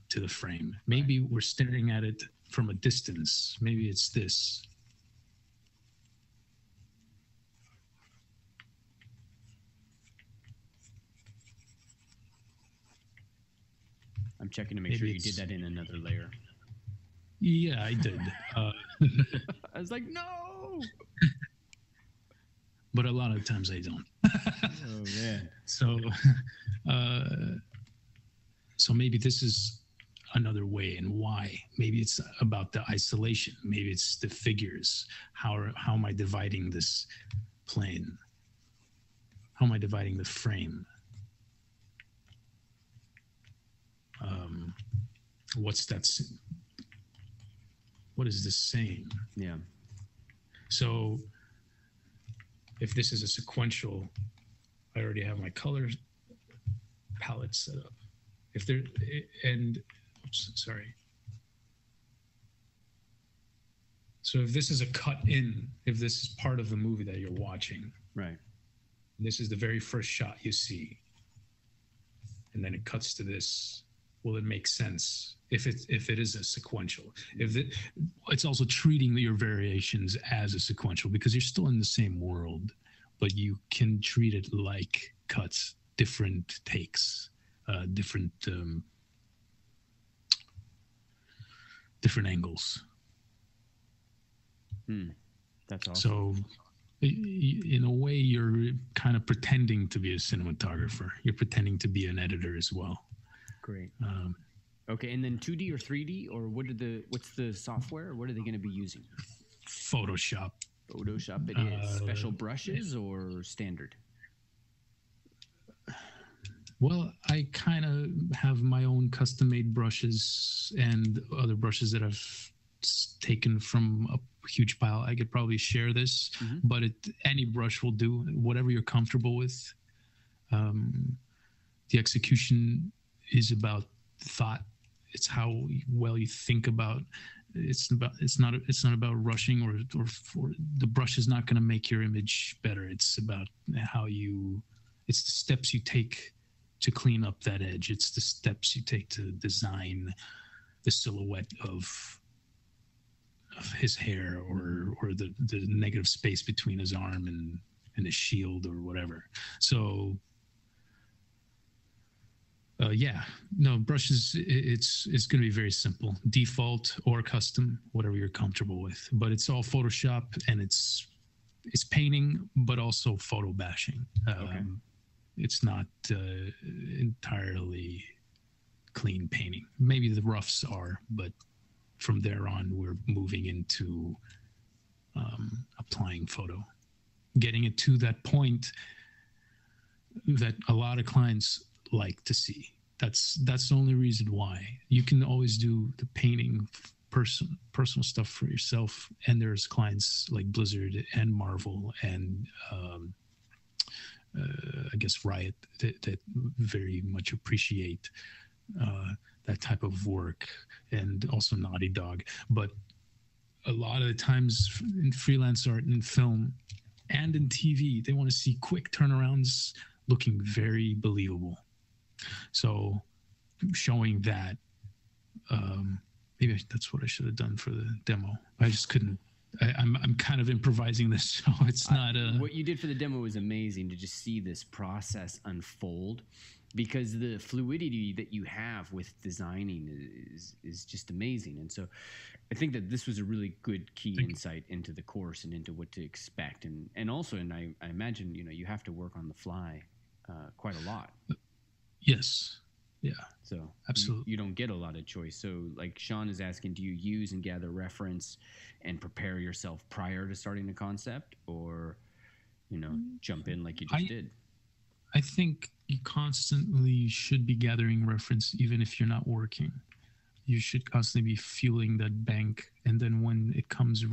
to the frame? Maybe we're staring at it from a distance. Maybe it's this. I'm checking to make sure you did that in another layer. Yeah, I did. I was like, no! But a lot of times I don't. Oh, man. So maybe this is another way, and why. Maybe it's about the isolation. Maybe it's the figures. How am I dividing this plane? How am I dividing the frame? What is this saying? Yeah. So if this is a sequential, I already have my color palette set up. So if this is a cut in, if this is part of the movie that you're watching, right? This is the very first shot you see, and then it cuts to this. Will it make sense if it is a sequential? It's also treating your variations as a sequential, because you're still in the same world, but you can treat it like cuts, different takes, different angles. That's awesome. So in a way, you're kind of pretending to be a cinematographer. You're pretending to be an editor as well. Great. Okay, and then 2D or 3D, or what's the software? What are they going to be using? Photoshop. Photoshop it is. Special brushes or standard? Well, I kind of have my own custom-made brushes and other brushes that I've taken from a huge pile. I could probably share this, mm-hmm. but any brush will do, whatever you're comfortable with. The execution is about thought. It's how well you think about. It's not about rushing or the brush is not going to make your image better. It's about it's the steps you take to clean up that edge. It's the steps you take to design the silhouette of his hair or the negative space between his arm and his shield or whatever. So brushes, it's going to be very simple, default or custom, whatever you're comfortable with, but it's all Photoshop, and it's painting, but also photo bashing. Okay. It's not entirely clean painting. Maybe the roughs are, but from there on, we're moving into applying photo, getting it to that point that a lot of clients like to see. That's the only reason why. You can always do the painting personal stuff for yourself, and there's clients like Blizzard and Marvel and I guess Riot that very much appreciate that type of work, and also Naughty Dog. But a lot of the times in freelance art and film and in TV, they want to see quick turnarounds looking very believable. So showing that, maybe that's what I should have done for the demo. I just couldn't. I'm kind of improvising this, so it's not what you did for the demo was amazing, to just see this process unfold, because the fluidity that you have with designing is just amazing. And so I think that this was a really good key insight into the course and into what to expect. And also, and I imagine, you have to work on the fly quite a lot. Yes. Yeah. So absolutely, you don't get a lot of choice. So like Sean is asking, do you use and gather reference and prepare yourself prior to starting a concept, or, jump in like you just did? I think you constantly should be gathering reference, even if you're not working. You should constantly be fueling that bank. And then when it comes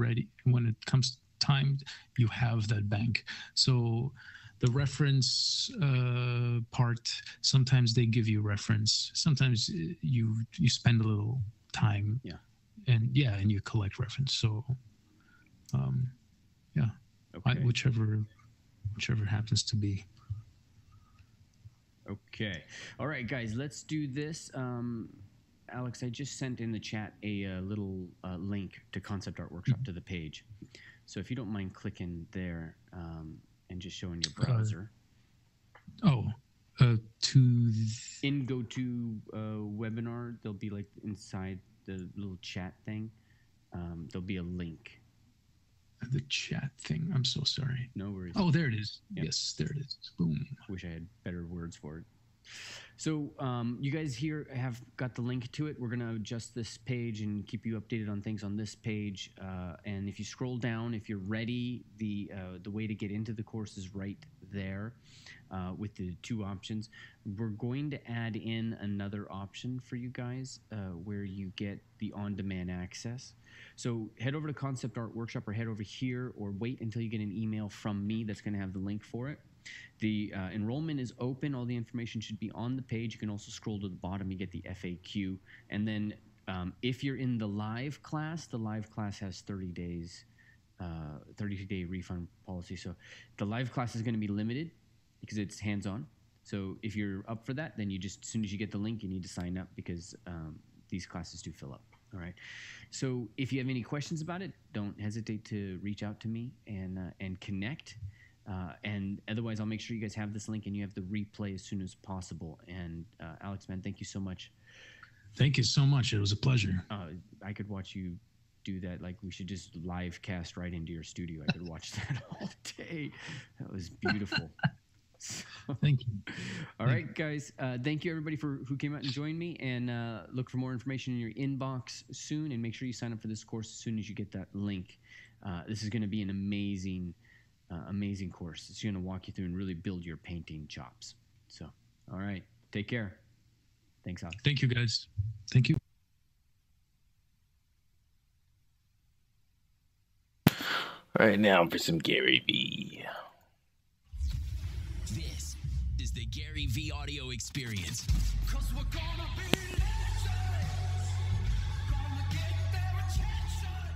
time, you have that bank. So the reference part, sometimes they give you reference. Sometimes you spend a little time. Yeah. And you collect reference. So, yeah, okay. Whichever happens to be. Okay. All right, guys, let's do this. Alex, I just sent in the chat a little link to Concept Art Workshop to the page. So if you don't mind clicking there and just showing your browser. Go to webinar, there'll be like inside the little chat thing, there'll be a link. The chat thing. I'm so sorry. No worries. Oh, there it is. Yep. Yes, there it is. Boom. Wish I had better words for it. So you guys here have got the link to it. We're going to adjust this page and keep you updated on things on this page. And if you scroll down, if you're ready, the way to get into the course is right there with the two options. We're going to add in another option for you guys where you get the on-demand access. So head over to Concept Art Workshop, or head over here, or wait until you get an email from me that's going to have the link for it. The enrollment is open. All the information should be on the page. You can also scroll to the bottom. You get the FAQ. And then if you're in the live class has 30 days, 30-day refund policy. So the live class is going to be limited because it's hands-on. So if you're up for that, then you just, as soon as you get the link, you need to sign up, because these classes do fill up. All right. So if you have any questions about it, don't hesitate to reach out to me and connect. And otherwise, I'll make sure you guys have this link and you have the replay as soon as possible. And Alex, man, thank you so much. Thank you so much. It was a pleasure. I could watch you do that. Like, we should just live cast right into your studio. I could watch that all day. That was beautiful. So, thank you. All right, guys. Thank you, everybody, who came out and joined me. And look for more information in your inbox soon. And make sure you sign up for this course as soon as you get that link. This is going to be an amazing course. It's going to walk you through and really build your painting chops. So, all right. Take care. Thanks, Alex. Thank you, guys. Thank you. All right, now for some Gary V. This is the Gary V audio experience. 'Cause we're gonna be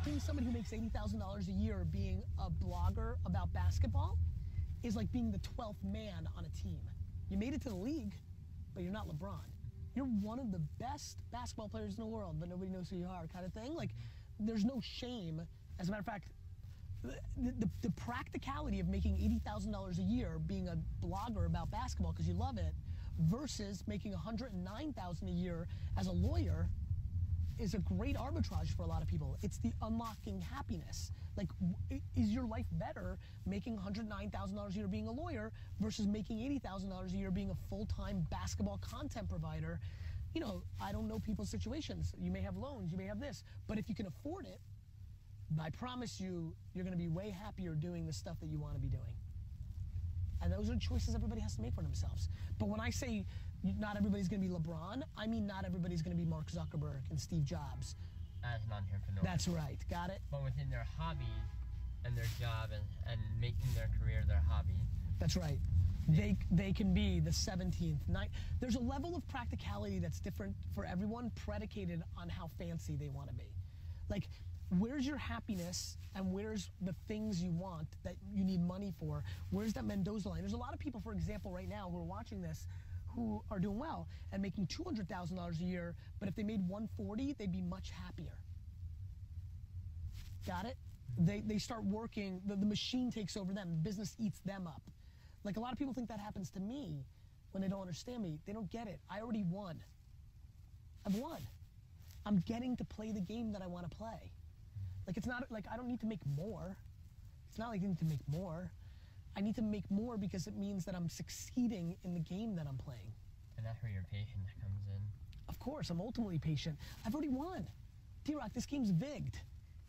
being somebody who makes $80,000 a year, being a blogger about basketball, is like being the 12th man on a team. You made it to the league, but you're not LeBron. You're one of the best basketball players in the world, but nobody knows who you are, kind of thing. Like, there's no shame. As a matter of fact, the practicality of making $80,000 a year, being a blogger about basketball because you love it, versus making $109,000 a year as a lawyer, is a great arbitrage for a lot of people. It's the unlocking happiness. Like, is your life better making $109,000 a year being a lawyer versus making $80,000 a year being a full-time basketball content provider? You know, I don't know people's situations. You may have loans, you may have this, but if you can afford it, I promise you, you're gonna be way happier doing the stuff that you wanna be doing. And those are choices everybody has to make for themselves. But when I say not everybody's gonna be LeBron, I mean not everybody's gonna be Mark Zuckerberg and Steve Jobs. as an entrepreneur. That's right. Got it? But within their hobby and their job and making their career their hobby. That's right. They can be the 17th night. There's a level of practicality that's different for everyone, predicated on how fancy they want to be. Like, where's your happiness and where's the things you want that you need money for? Where's that Mendoza line? There's a lot of people, for example, right now who are watching this who are doing well and making $200,000 a year, but if they made 140, they'd be much happier. Got it? They start working, the machine takes over them, business eats them up. Like, a lot of people think that happens to me when they don't understand me. They don't get it. I already won. I've won. I'm getting to play the game that I want to play. Like, it's not like I don't need to make more. It's not like I need to make more. I need to make more because it means that I'm succeeding in the game that I'm playing. And that's where your patience comes in. Of course, I'm ultimately patient. I've already won. D-Rock, this game's vigged.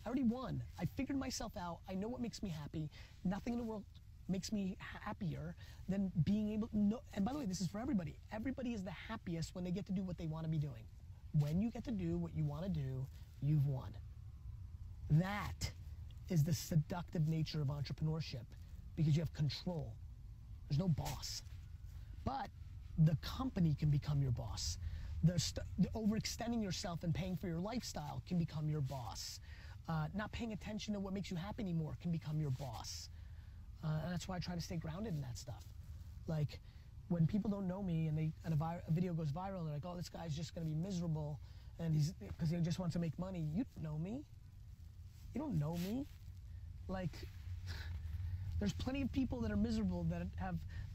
I already won. I figured myself out. I know what makes me happy. Nothing in the world makes me happier than being able to know. And by the way, this is for everybody. Everybody is the happiest when they get to do what they want to be doing. When you get to do what you want to do, you've won. That is the seductive nature of entrepreneurship, because you have control. There's no boss. But the company can become your boss. The overextending yourself and paying for your lifestyle can become your boss. Not paying attention to what makes you happy anymore can become your boss. And that's why I try to stay grounded in that stuff. Like, when people don't know me and a video goes viral and they're like, oh, this guy's just gonna be miserable and because he just wants to make money. You don't know me. You don't know me. Like, there's plenty of people that are miserable that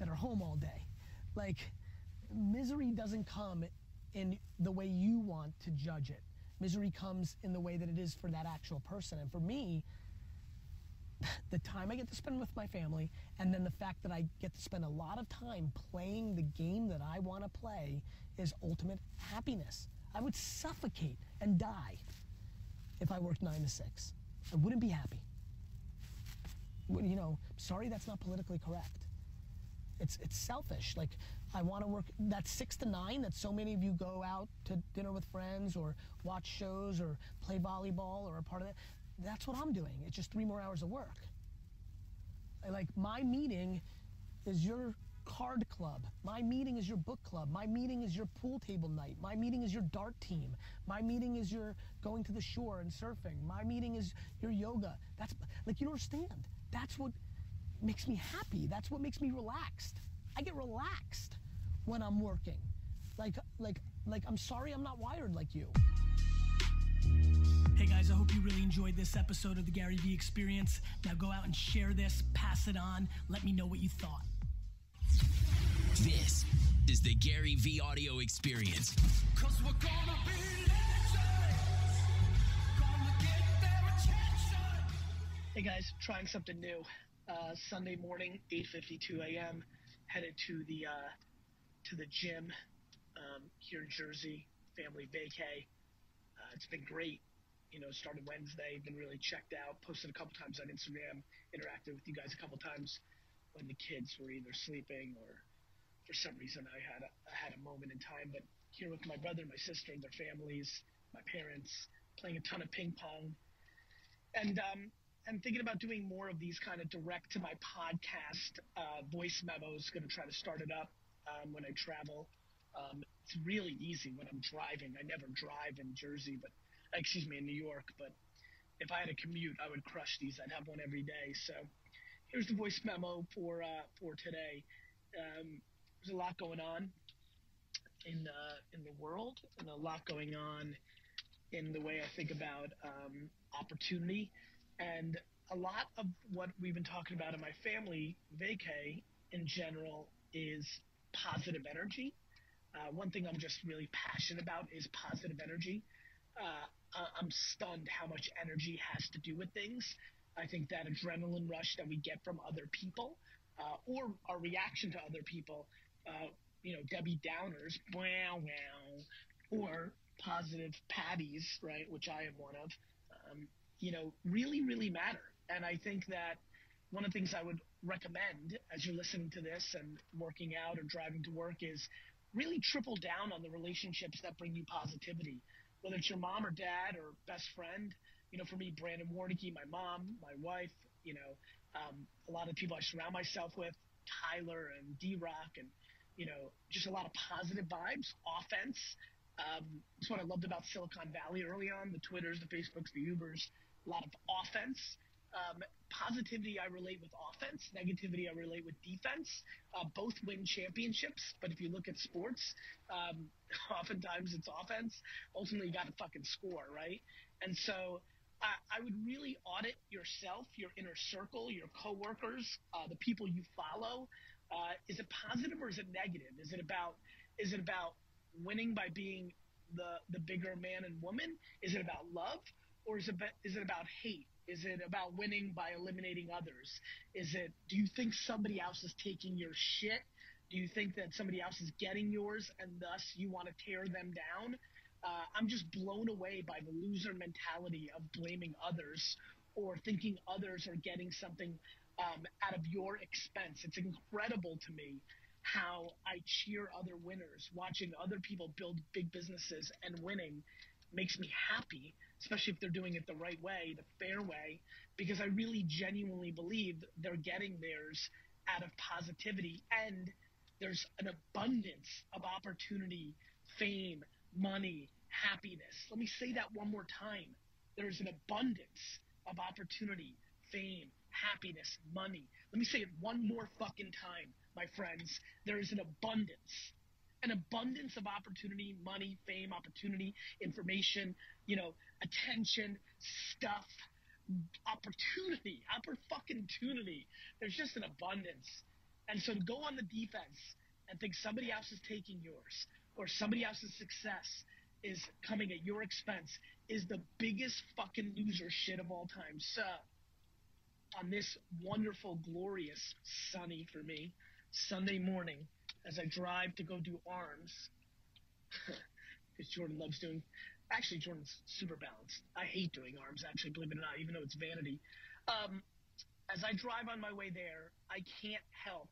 are home all day. Like, misery doesn't come in the way you want to judge it. Misery comes in the way that it is for that actual person. And for me, the time I get to spend with my family, and then the fact that I get to spend a lot of time playing the game that I want to play, is ultimate happiness. I would suffocate and die if I worked 9 to 6. I wouldn't be happy. You know, sorry, that's not politically correct. It's selfish. Like, I want to work that 6 to 9 that so many of you go out to dinner with friends or watch shows or play volleyball or a part of that. That's what I'm doing. It's just 3 more hours of work. Like, my meeting is your card club. My meeting is your book club. My meeting is your pool table night. My meeting is your dart team. My meeting is your going to the shore and surfing. My meeting is your yoga. That's, like, you don't understand. That's what makes me happy. That's what makes me relaxed. I get relaxed when I'm working. Like I'm sorry I'm not wired like you. Hey guys, I hope you really enjoyed this episode of the Gary Vee Experience. Now go out and share this, pass it on, let me know what you thought. This is the Gary Vee Audio Experience. 'Cause we're gonna be legends. Gonna get their attention. Hey guys, trying something new. Sunday morning, 8:52 a.m. Headed to the gym here in Jersey, family vacay. It's been great. You know, started Wednesday, been really checked out. Posted a couple times on Instagram, interacted with you guys a couple times when the kids were either sleeping or for some reason I had a moment in time. But here with my brother, my sister, their families, my parents, playing a ton of ping pong. And I'm thinking about doing more of these kind of direct to my podcast voice memos. Going to try to start it up when I travel. It's really easy when I'm driving. I never drive in Jersey, in New York. But if I had a commute, I would crush these. I'd have one every day. So here's the voice memo for today. There's a lot going on in the world, and a lot going on in the way I think about opportunity. And a lot of what we've been talking about in my family vacay in general is positive energy. One thing I'm just really passionate about is positive energy. I'm stunned how much energy has to do with things. I think that adrenaline rush that we get from other people, or our reaction to other people, Debbie Downers, wow, or positive patties, right, which I am one of, really, really matter. And I think that one of the things I would recommend as you're listening to this and working out or driving to work is really triple down on the relationships that bring you positivity. whether it's your mom or dad or best friend. You know, for me, Brandon Warnicki, my mom, my wife, you know, a lot of people I surround myself with, Tyler and D-Rock, and, you know, just a lot of positive vibes, offense. That's what I loved about Silicon Valley early on, the Twitters, the Facebooks, the Ubers, a lot of offense. Positivity I relate with offense, negativity I relate with defense. Both win championships, but if you look at sports, oftentimes it's offense. Ultimately, you got to fucking score, right? And so I would really audit yourself, your inner circle, your coworkers, the people you follow. Is it positive or is it negative? Is it about winning by being the bigger man and woman? Is it about love, or is it about hate? Is it about winning by eliminating others? Do you think somebody else is taking your shit? Do you think that somebody else is getting yours and thus you want to tear them down? I'm just blown away by the loser mentality of blaming others or thinking others are getting something out of your expense. It's incredible to me how I cheer other winners. Watching other people build big businesses and winning makes me happy, especially if they're doing it the right way, the fair way, because I really genuinely believe they're getting theirs out of positivity, and there's an abundance of opportunity, fame, money, happiness. Let me say that one more time. There's an abundance of opportunity, fame, happiness, money. Let me say it one more fucking time, my friends. There is an abundance of opportunity, money, fame, opportunity, information, you know, attention, stuff, opportunity. There's just an abundance. And so to go on the defense and think somebody else is taking yours or somebody else's success is coming at your expense is the biggest fucking loser shit of all time. So on this wonderful, glorious, sunny for me, Sunday morning, as I drive to go do arms, because Jordan loves doing, actually Jordan's super balanced. I hate doing arms, actually, believe it or not, even though it's vanity. As I drive on my way there, I can't help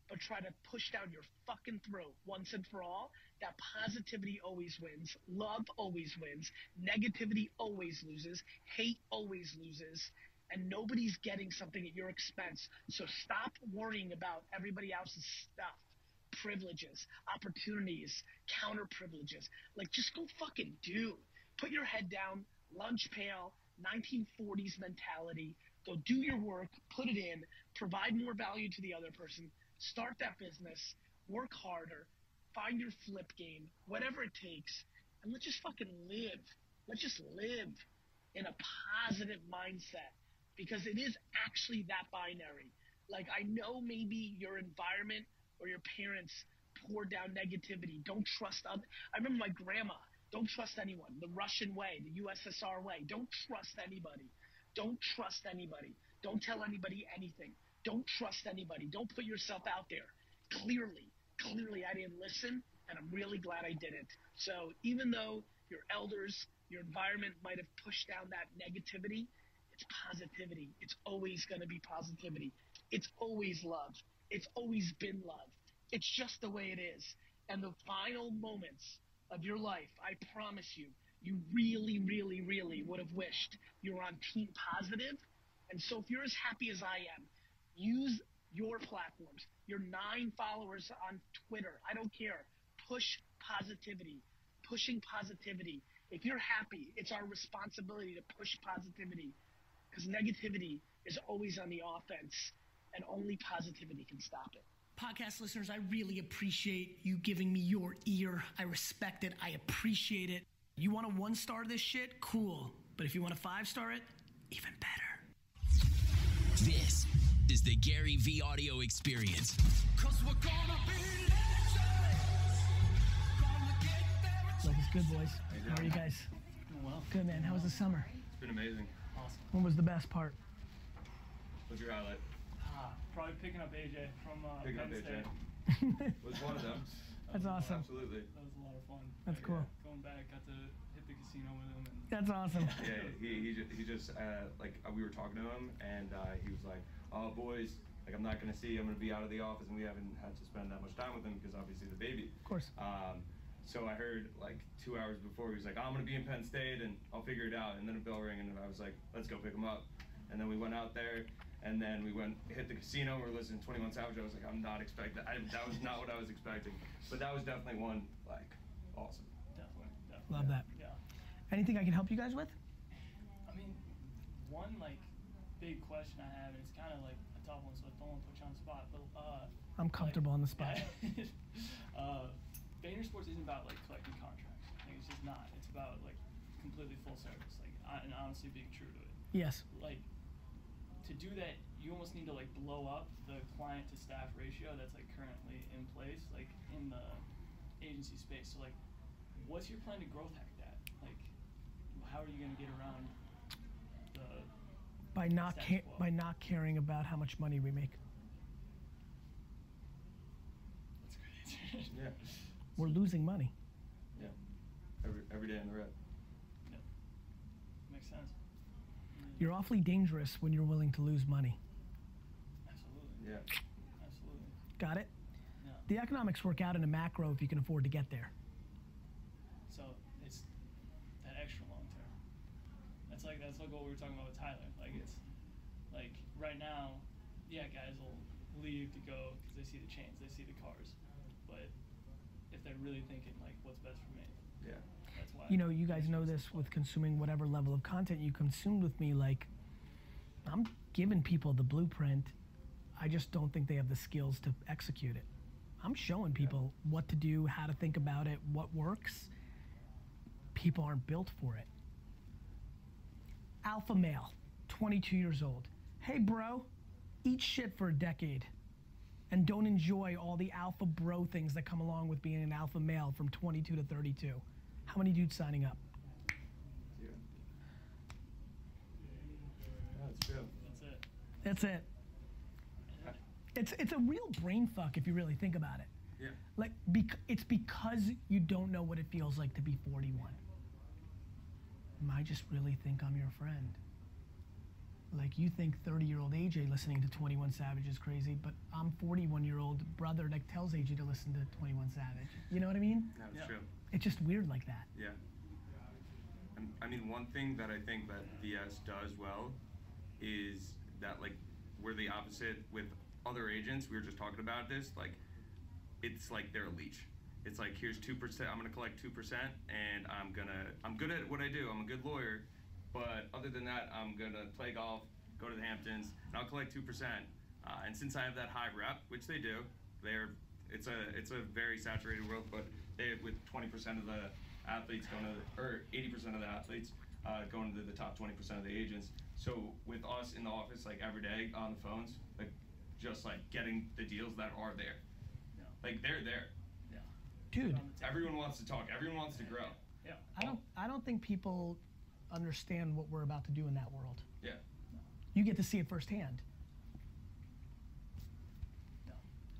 but try to push down your fucking throat once and for all that positivity always wins, love always wins, negativity always loses, hate always loses, and nobody's getting something at your expense. So stop worrying about everybody else's stuff, privileges, opportunities, counter privileges. Like, just go fucking do. Put your head down, lunch pail, 1940s mentality. Go do your work, put it in, provide more value to the other person, start that business, work harder, find your flip game, whatever it takes, and let's just fucking live. Let's just live in a positive mindset, because it is actually that binary. Like, I know maybe your environment or your parents pour down negativity. Don't trust others. I remember my grandma, don't trust anyone. The Russian way, the USSR way. Don't trust anybody. Don't trust anybody. Don't tell anybody anything. Don't trust anybody. Don't put yourself out there. Clearly, I didn't listen, and I'm really glad I didn't. So even though your elders, your environment might have pushed down that negativity, it's positivity. It's always going to be positivity. It's always love. It's always been love. It's just the way it is. And the final moments of your life, I promise you, you really, really, really would have wished you were on Team Positive. And so if you're as happy as I am, use your platforms, your 9 followers on Twitter. I don't care. Push positivity. Pushing positivity. If you're happy, it's our responsibility to push positivity, because negativity is always on the offense, and only positivity can stop it. Podcast listeners, I really appreciate you giving me your ear. I respect it. I appreciate it. You want to 1-star this shit? Cool. But if you want to 5-star it, even better. This is the Gary V audio experience. 'Cause we're gonna be legends. Gonna get there. Life is good, boys. How are you guys? Doing well. Good, man. How was the summer? It's been amazing. Awesome. What was the best part? What's your highlight? Probably picking up AJ from Picking up Penn AJ. State. Was one of them. That's awesome. Absolutely. That was a lot of fun. That's cool. Going back, got to hit the casino with him. And That's awesome. Yeah, he just like we were talking to him, and he was like, "Oh, boys, like I'm not gonna be out of the office, and we haven't had to spend that much time with him because obviously the baby." Of course. So I heard like 2 hours before, he was like, I'm gonna be in Penn State and I'll figure it out. And then a bell rang and I was like, let's go pick him up. And then we went out there and then we hit the casino. We were listening to 21 Savage. I was like, I'm not expecting that. That was not what I was expecting. But that was definitely one, like, awesome. Definitely. Love that. Yeah. Anything I can help you guys with? I mean, one like big question I have, and it's kind of like a tough one, so I don't want to put you on the spot. But I'm comfortable on the spot. Vayner Sports isn't about like collecting contracts. Like, it's just not. It's about like completely full service. Like, and honestly being true to it. Yes. Like, to do that, you almost need to like blow up the client to staff ratio that's like currently in place, like in the agency space. So like, what's your plan to growth hack that? Like, how are you going to get around the by not caring about how much money we make. That's a good answer. Yeah. We're losing money. Yeah. Every day in the red. Yep. Makes sense. You're awfully dangerous when you're willing to lose money. Absolutely. Yeah. Absolutely. Got it? Yeah. The economics work out in a macro if you can afford to get there. So it's that extra long term. That's like what we were talking about with Tyler. Like, it's like right now, yeah, guys will leave to go because they see the chains, they see the cars, but if they're really thinking like what's best for me, Yeah. that's why. You know, you guys know this with consuming whatever level of content you consumed with me. Like, I'm giving people the blueprint. I just don't think they have the skills to execute it. I'm showing people what to do, how to think about it, what works. People aren't built for it. Alpha male, 22 years old. Hey bro, eat shit for a decade and don't enjoy all the alpha bro things that come along with being an alpha male from 22 to 32. How many dudes signing up? Yeah. That's true. That's it. That's it. It's a real brain fuck if you really think about it. Yeah. Like, it's because you don't know what it feels like to be 41. I just really think I'm your friend. Like, you think 30-year-old AJ listening to 21 Savage is crazy, but I'm 41-year-old brother that tells AJ to listen to 21 Savage. You know what I mean? That's true. It's just weird like that. Yeah. And I mean, one thing that I think that VS does well is that, like, we're the opposite with other agents. We were just talking about this. Like, it's like they're a leech. It's like, here's 2%. I'm gonna collect 2%, and I'm good at what I do. I'm a good lawyer, but other than that, I'm gonna play golf, go to the Hamptons, and I'll collect 2%. And since I have that high rep, which they do, it's a very saturated world. But with 20% of the athletes or 80% of the athletes going to the top 20% of the agents. So with us in the office, like every day on the phones, like just like getting the deals that are there, like they're there. Dude, everyone wants to talk. Everyone wants to grow. Yeah. I don't think people understand what we're about to do in that world. Yeah. You get to see it firsthand.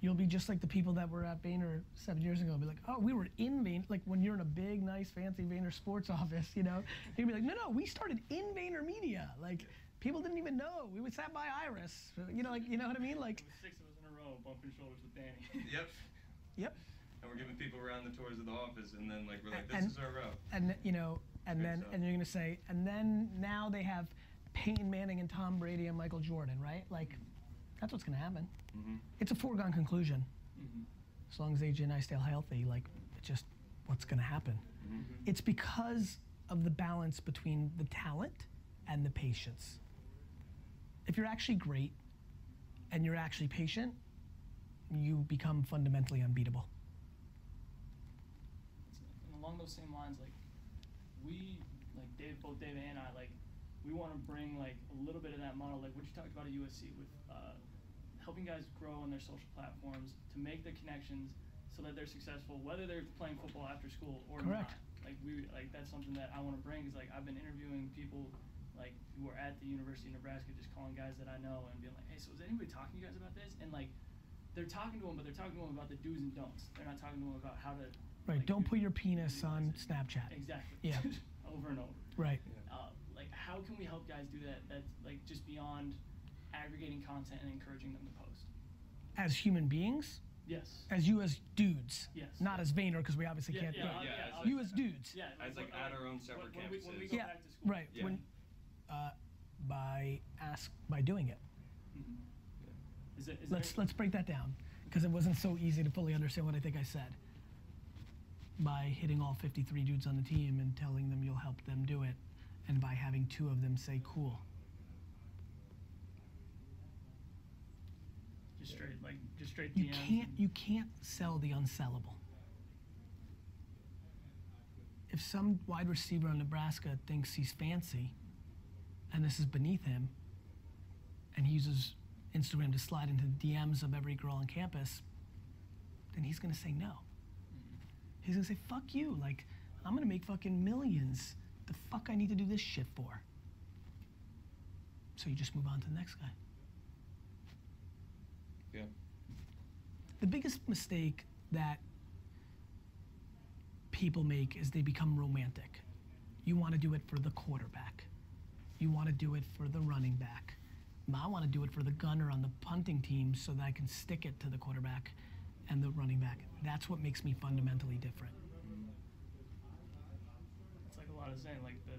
You'll be just like the people that were at Vayner 7 years ago. Be like, oh, we were in Vayner. Like when you're in a big, nice, fancy Vayner Sports office, you know, you'd be like, no, we started in Vayner Media. Like people didn't even know. We sat by Iris. You know, like, you know what I mean? Like 6 of us in a row bumping shoulders with Danny. Yep. And we're giving people around the tours of the office, and then like we're like, this is our row. And you know, and you're gonna say, and then now they have Peyton Manning and Tom Brady and Michael Jordan, right? Like, that's what's gonna happen. Mm-hmm. It's a foregone conclusion. Mm-hmm. As long as AJ and I stay healthy, like, it's just what's gonna happen. Mm-hmm. It's because of the balance between the talent and the patience. If you're actually great and you're actually patient, you become fundamentally unbeatable. And along those same lines, like both Dave and I, like we want to bring like a little bit of that model, like what you talked about at USC with helping guys grow on their social platforms to make the connections so that they're successful, whether they're playing football after school or Correct. not. Like that's something that I want to bring. Is like I've been interviewing people like who are at the University of Nebraska, just calling guys that I know and being like, hey, so is anybody talking to you guys about this? And like they're talking to them, but they're talking to them about the do's and don'ts. They're not talking to them about how to. Right. Like, don't put your penis on Snapchat. Exactly. Yeah. Over and over. Right. Like how can we help guys do that? That's like just beyond aggregating content and encouraging them to post. As human beings, Yes. As you as dudes. Yes. Not as Vayner, because we obviously can't. You as dudes. Yeah. As like at our own separate campuses. When we go back to school. Right. Yeah. When, by doing it. Let's break that down, because it wasn't so easy to fully understand what I think I said. By hitting all 53 dudes on the team and telling them you'll help them do it, and by having 2 of them say cool. Just straight You DMs. you can't sell the unsellable. If some wide receiver in Nebraska thinks he's fancy, and this is beneath him, and he uses Instagram to slide into the DMs of every girl on campus, then he's gonna say no. He's gonna say, fuck you, like, I'm gonna make fucking millions. The fuck I need to do this shit for? So you just move on to the next guy. Yeah. The biggest mistake that people make is they become romantic. You want to do it for the quarterback. You want to do it for the running back. I want to do it for the gunner on the punting team so that I can stick it to the quarterback and the running back. That's what makes me fundamentally different. It's like a lot of saying, like the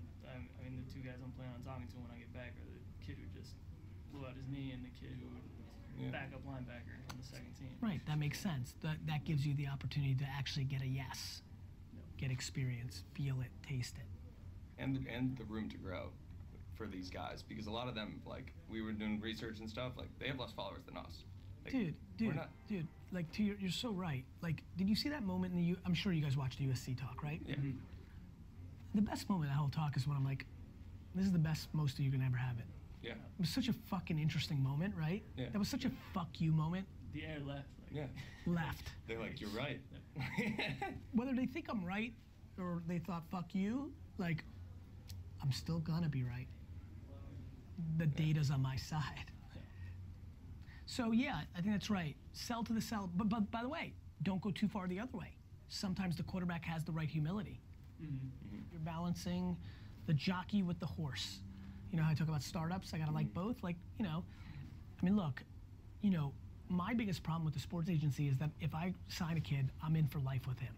2 guys I'm planning on talking to when I get back are the kid who just blew out his knee and the kid who would back up linebacker on the second team. Right, that makes sense. That gives you the opportunity to actually get a yes. Get experience, feel it, taste it. And the room to grow for these guys, because a lot of them, like, we were doing research and stuff, like, they have less followers than us. Like, Dude, like, you're so right. Like, did you see that moment in the I'm sure you guys watched the USC talk, right? Yeah. The best moment of that whole talk is when I'm like, this is the best most of you can ever have it. Yeah. It was such a fucking interesting moment, right? Yeah. That was such a fuck you moment. The air left. Like, Yeah. Left. They're like, you're right. Whether they think I'm right or they thought fuck you, like, I'm still gonna be right. The data's on my side. So yeah, I think that's right. Sell to the sell, but by the way, don't go too far the other way. Sometimes the quarterback has the right humility. You're balancing the jockey with the horse. You know how I talk about startups? I gotta like both. Like, you know, I mean, look, you know, my biggest problem with the sports agency is that if I sign a kid, I'm in for life with him.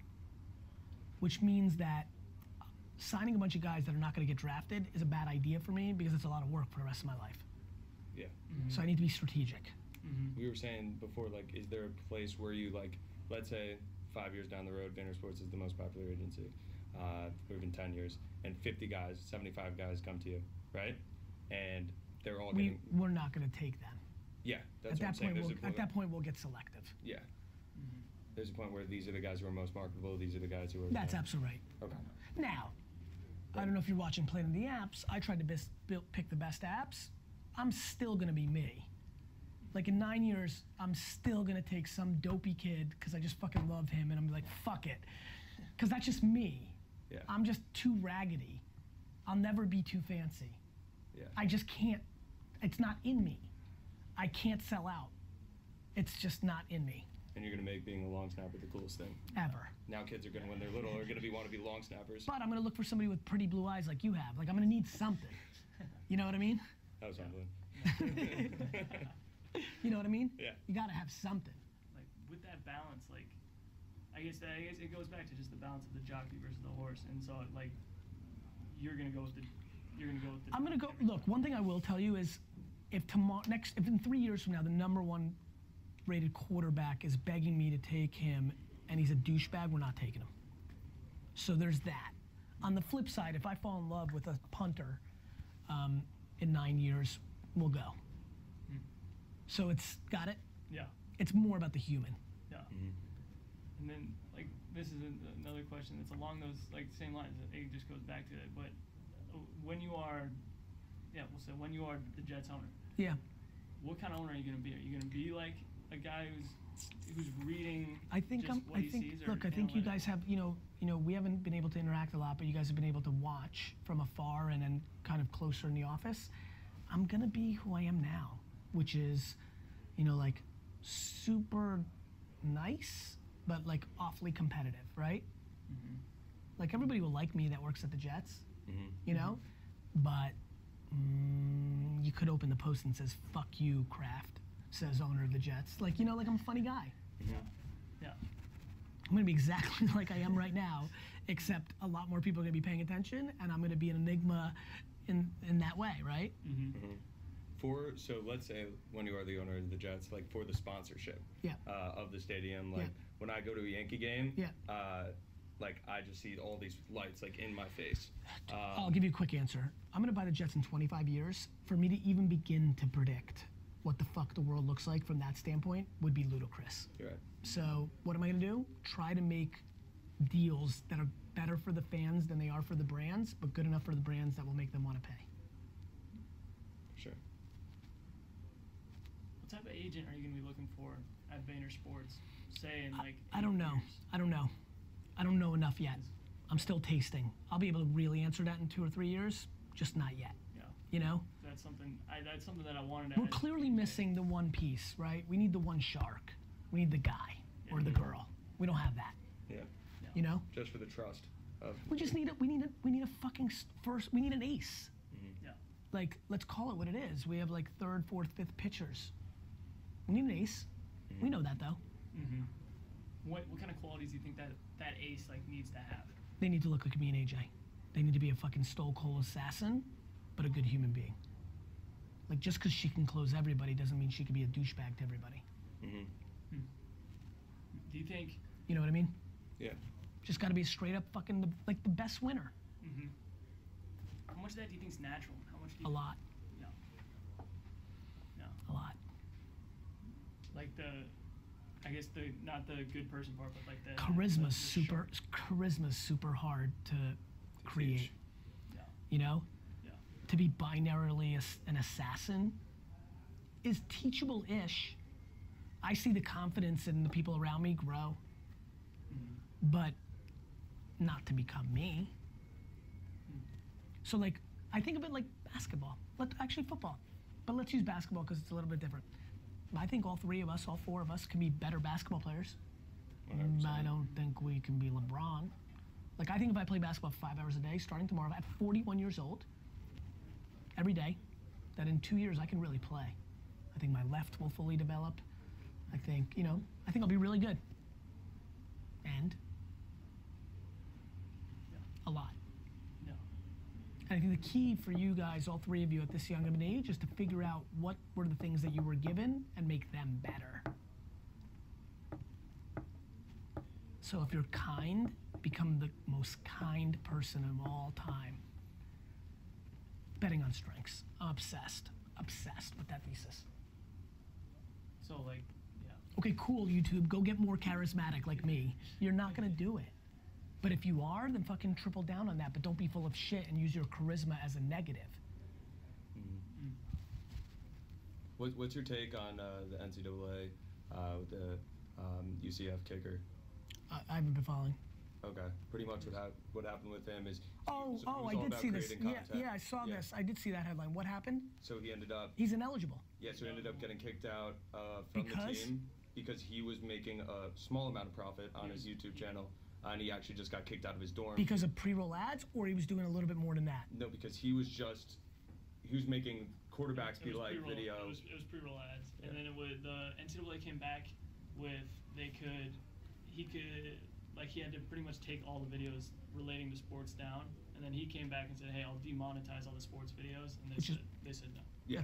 Which means that signing a bunch of guys that are not gonna get drafted is a bad idea for me because it's a lot of work for the rest of my life. Yeah. So I need to be strategic. We were saying before, like, is there a place where you, like, let's say 5 years down the road, Vayner Sports is the most popular agency, or even 10 years, and 50 guys, 75 guys come to you, right? And they're all We're not going to take them. Yeah, that's what I'm saying. At that point, we'll get selective. Yeah. There's a point where these are the guys who are most marketable, these are the guys who are... That's absolutely right. Okay. Now, I don't know if you're watching Planet of the Apps. I tried to pick the best apps. I'm still going to be me. Like, in 9 years, I'm still gonna take some dopey kid because I just fucking love him, and I'm like, fuck it. Because that's just me. Yeah. I'm just too raggedy. I'll never be too fancy. Yeah. I just can't, it's not in me. I can't sell out. It's just not in me. And you're gonna make being a long snapper the coolest thing. Ever. Now kids are gonna, when they're little, are gonna want to be long snappers. But I'm gonna look for somebody with pretty blue eyes like you have. Like, I'm gonna need something. You know what I mean? That was humbling. You know what I mean? Yeah. You gotta have something. Like, with that balance, like, I guess it goes back to just the balance of the jockey versus the horse, and so like you're gonna go with the. I'm gonna go. Look, one thing I will tell you is, if in 3 years from now the #1 rated quarterback is begging me to take him, and he's a douchebag, we're not taking him. So there's that. On the flip side, if I fall in love with a punter in 9 years, we'll go. So it's got it. Yeah. It's more about the human. Yeah. And then, like, this is another question that's along those, like, same lines. It just goes back to it. But when you are, we'll say when you are the Jets owner. Yeah. What kind of owner are you going to be? Are you going to be like a guy who's reading? I think Look, I think you guys have, you know, we haven't been able to interact a lot, but you guys have been able to watch from afar and then kind of closer in the office. I'm gonna be who I am now, which is, you know, like super nice, but like awfully competitive, right? Like everybody will like me that works at the Jets, you know, but you could open the post and says "fuck you, Kraft," says owner of the Jets. Like, you know, like I'm a funny guy. I'm gonna be exactly like I am right now, except a lot more people are gonna be paying attention, and I'm gonna be an enigma in that way, right? So let's say when you are the owner of the Jets, like for the sponsorship of the stadium, like when I go to a Yankee game, like I just see all these lights like in my face. I'll give you a quick answer. I'm gonna buy the Jets in 25 years. For me to even begin to predict what the fuck the world looks like from that standpoint would be ludicrous. You're right. So what am I gonna do? Try to make deals that are better for the fans than they are for the brands, but good enough for the brands that will make them want to pay. Sure. What type of agent are you going to be looking for at Vayner Sports? Say in like I don't know. I don't know. I don't know enough yet. I'm still tasting. I'll be able to really answer that in 2 or 3 years, just not yet. Yeah. You know? That's something that I wanted to We're clearly missing the one piece, right? We need the one shark. We need the guy or the girl. We don't have that. Yeah. You know? Just for the trust of. We just need we need a fucking we need an ace. Yeah. Like, let's call it what it is. We have like 3rd, 4th, 5th pitchers. We need an ace. We know that though. What kind of qualities do you think that ace like needs to have? They need to look like me and AJ. They need to be a fucking stone cold assassin, but a good human being. Like, just because she can close everybody doesn't mean she can be a douchebag to everybody. Do you think? You know what I mean? Yeah. Just got to be a straight up fucking the best winner. How much of that do you think is natural? How much? Do you A lot. No. No. A lot. Like I guess not the good person part, but like the Charisma's the super hard to create. Yeah. You know? Yeah. To be binarily an assassin is teachable-ish. I see the confidence in the people around me grow, but not to become me. So like, I think of it like basketball, actually football, but let's use basketball because it's a little bit different. I think all 4 of us can be better basketball players. 100%. I don't think we can be LeBron. Like, I think if I play basketball 5 hours a day, starting tomorrow, at 41 years old, every day, that in 2 years I can really play. I think my left will fully develop. I think I'll be really good. And a lot. No. And I think the key for you guys, all 3 of you at this young of an age, is to figure out what were the things that you were given and make them better. So if you're kind, become the most kind person of all time. Betting on strengths. I'm obsessed with that thesis. So like, yeah. Okay, cool, YouTube, go get more charismatic like me. You're not gonna do it. But if you are, then fucking triple down on that, but don't be full of shit and use your charisma as a negative. What's your take on the NCAA with the UCF kicker? I haven't been following. Okay, pretty much what happened with him is. Oh, I did see this. Yeah, I saw this. I did see that headline. What happened? So he ended up. He's ineligible. Yeah, so he ended up getting kicked out from the team because he was making a small amount of profit on his YouTube channel, and he actually just got kicked out of his dorm. Because of pre-roll ads, or he was doing a little bit more than that? No, because he was making quarterbacks be like video. It was pre-roll ads, and then the NCAA came back with he had to pretty much take all the videos relating to sports down, and then he came back and said, "Hey, I'll demonetize all the sports videos," and they said no. Yeah.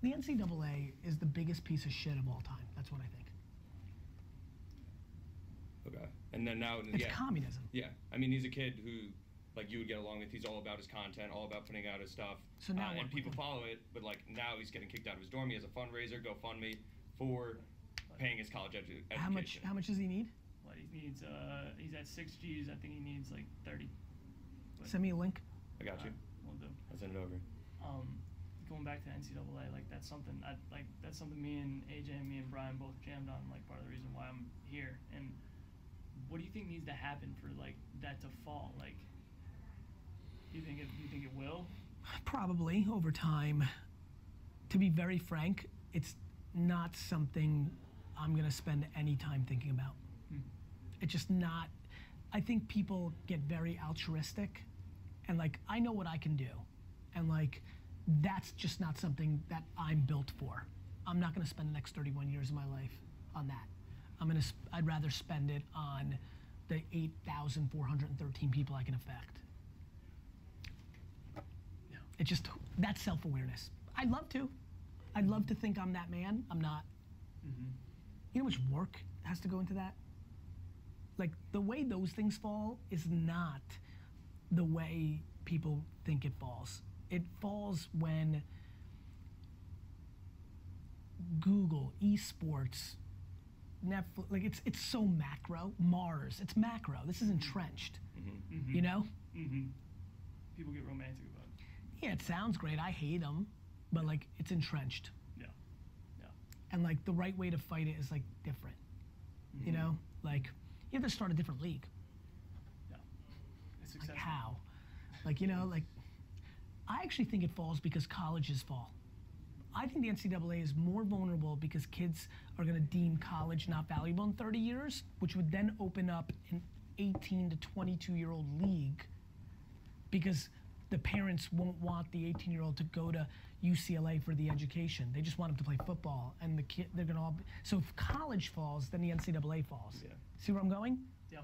The NCAA is the biggest piece of shit of all time. That's what I think. Okay, and then now it's communism. Yeah, I mean, he's a kid who, like, you would get along with. He's all about his content, all about putting out his stuff. So now and people follow it, but like now he's getting kicked out of his dorm. He has a fundraiser, GoFundMe, for paying his college education. How much does he need? What he needs, he's at 6 Gs. I think he needs like 30. But, send me a link. I got you. We'll do. I'll send it over. Going back to NCAA, like that's something me and AJ and me and Brian both jammed on. Like part of the reason why I'm here. And what do you think needs to happen for like that to fall? Like, do you think it will? Probably over time. To be very frank, it's not something I'm gonna spend any time thinking about. It's just not. I think people get very altruistic, and like I know what I can do, and like that's just not something that I'm built for. I'm not gonna spend the next 31 years of my life on that. I'd rather spend it on the 8,413 people I can affect. Yeah. It's just, that's self-awareness. I'd love to. I'd love to think I'm that man. I'm not. Mm-hmm. You know how much work has to go into that? Like, the way those things fall is not the way people think it falls. It falls when Google, esports, Netflix, like it's so macro. Mars, it's macro. This is entrenched. Mm-hmm. You know? Mm-hmm. People get romantic about it. Yeah, it sounds great. I hate them, but like it's entrenched. Yeah. Yeah. And like the right way to fight it is like different. You know? Like you have to start a different league. Yeah. It's Like successful. how? Like, you know, like I actually think it falls because colleges fall. I think the NCAA is more vulnerable because kids are going to deem college not valuable in 30 years, which would then open up an 18 to 22-year-old league because the parents won't want the 18-year-old to go to UCLA for the education. They just want them to play football, and the kid, they're going to all be, so if college falls, then the NCAA falls. Yeah. See where I'm going? Yeah.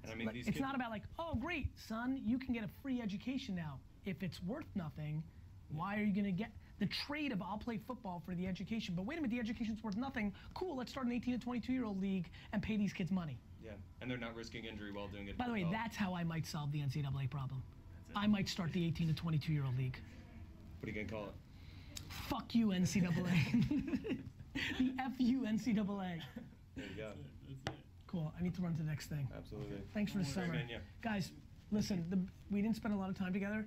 And I mean, these It's kids, not about like, oh, great, son, you can get a free education now. If it's worth nothing, why are you going to get the trade of I'll play football for the education, but wait a minute, the education's worth nothing. Cool, let's start an 18 to 22-year-old league and pay these kids money. yeah, and they're not risking injury while doing it. By the way, well. that's how I might solve the NCAA problem. That's it. I might start the 18 to 22-year-old league. What are you gonna call it? Fuck you, NCAA. The FU NCAA. There you go. That's it. Cool, I need to run to the next thing. Absolutely. Thanks for the Great, summer. man, yeah. Guys, listen, we didn't spend a lot of time together.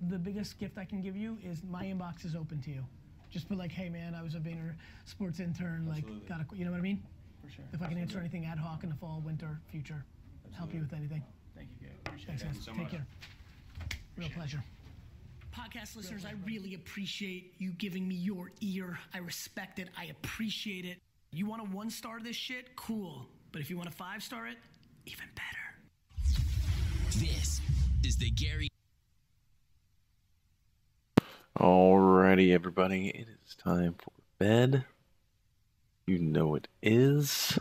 The biggest gift I can give you is my inbox is open to you. Just put like, hey man, I was a Vayner sports intern, like, Absolutely. you know what I mean? For sure. If I can answer anything ad hoc in the fall, winter, future, help you with anything. Thank you, Gary. Appreciate Thanks, it. guys. you so Take much. care. Real pleasure. Podcast listeners, I really appreciate you giving me your ear. I respect it. I appreciate it. You want to 1-star this shit? Cool. But if you want to 5-star it, even better. This is the Gary. Alrighty, everybody, it is time for bed. You know it is.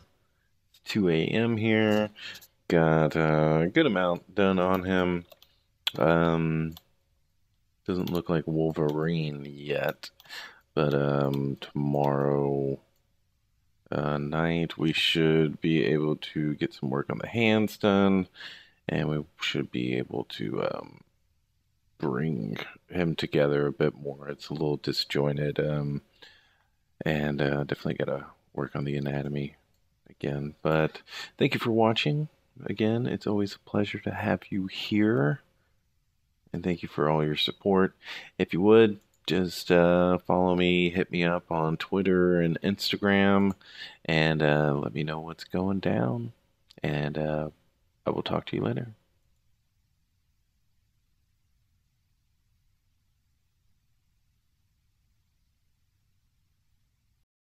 It's 2 a.m. here. Got a good amount done on him. Doesn't look like Wolverine yet, but tomorrow night we should be able to get some work on the hands done, and we should be able to bring him together a bit more. It's a little disjointed, and definitely gotta work on the anatomy again. But thank you for watching. Again, it's always a pleasure to have you here, and thank you for all your support. If you would, just follow me, hit me up on Twitter and Instagram, and let me know what's going down, and I will talk to you later.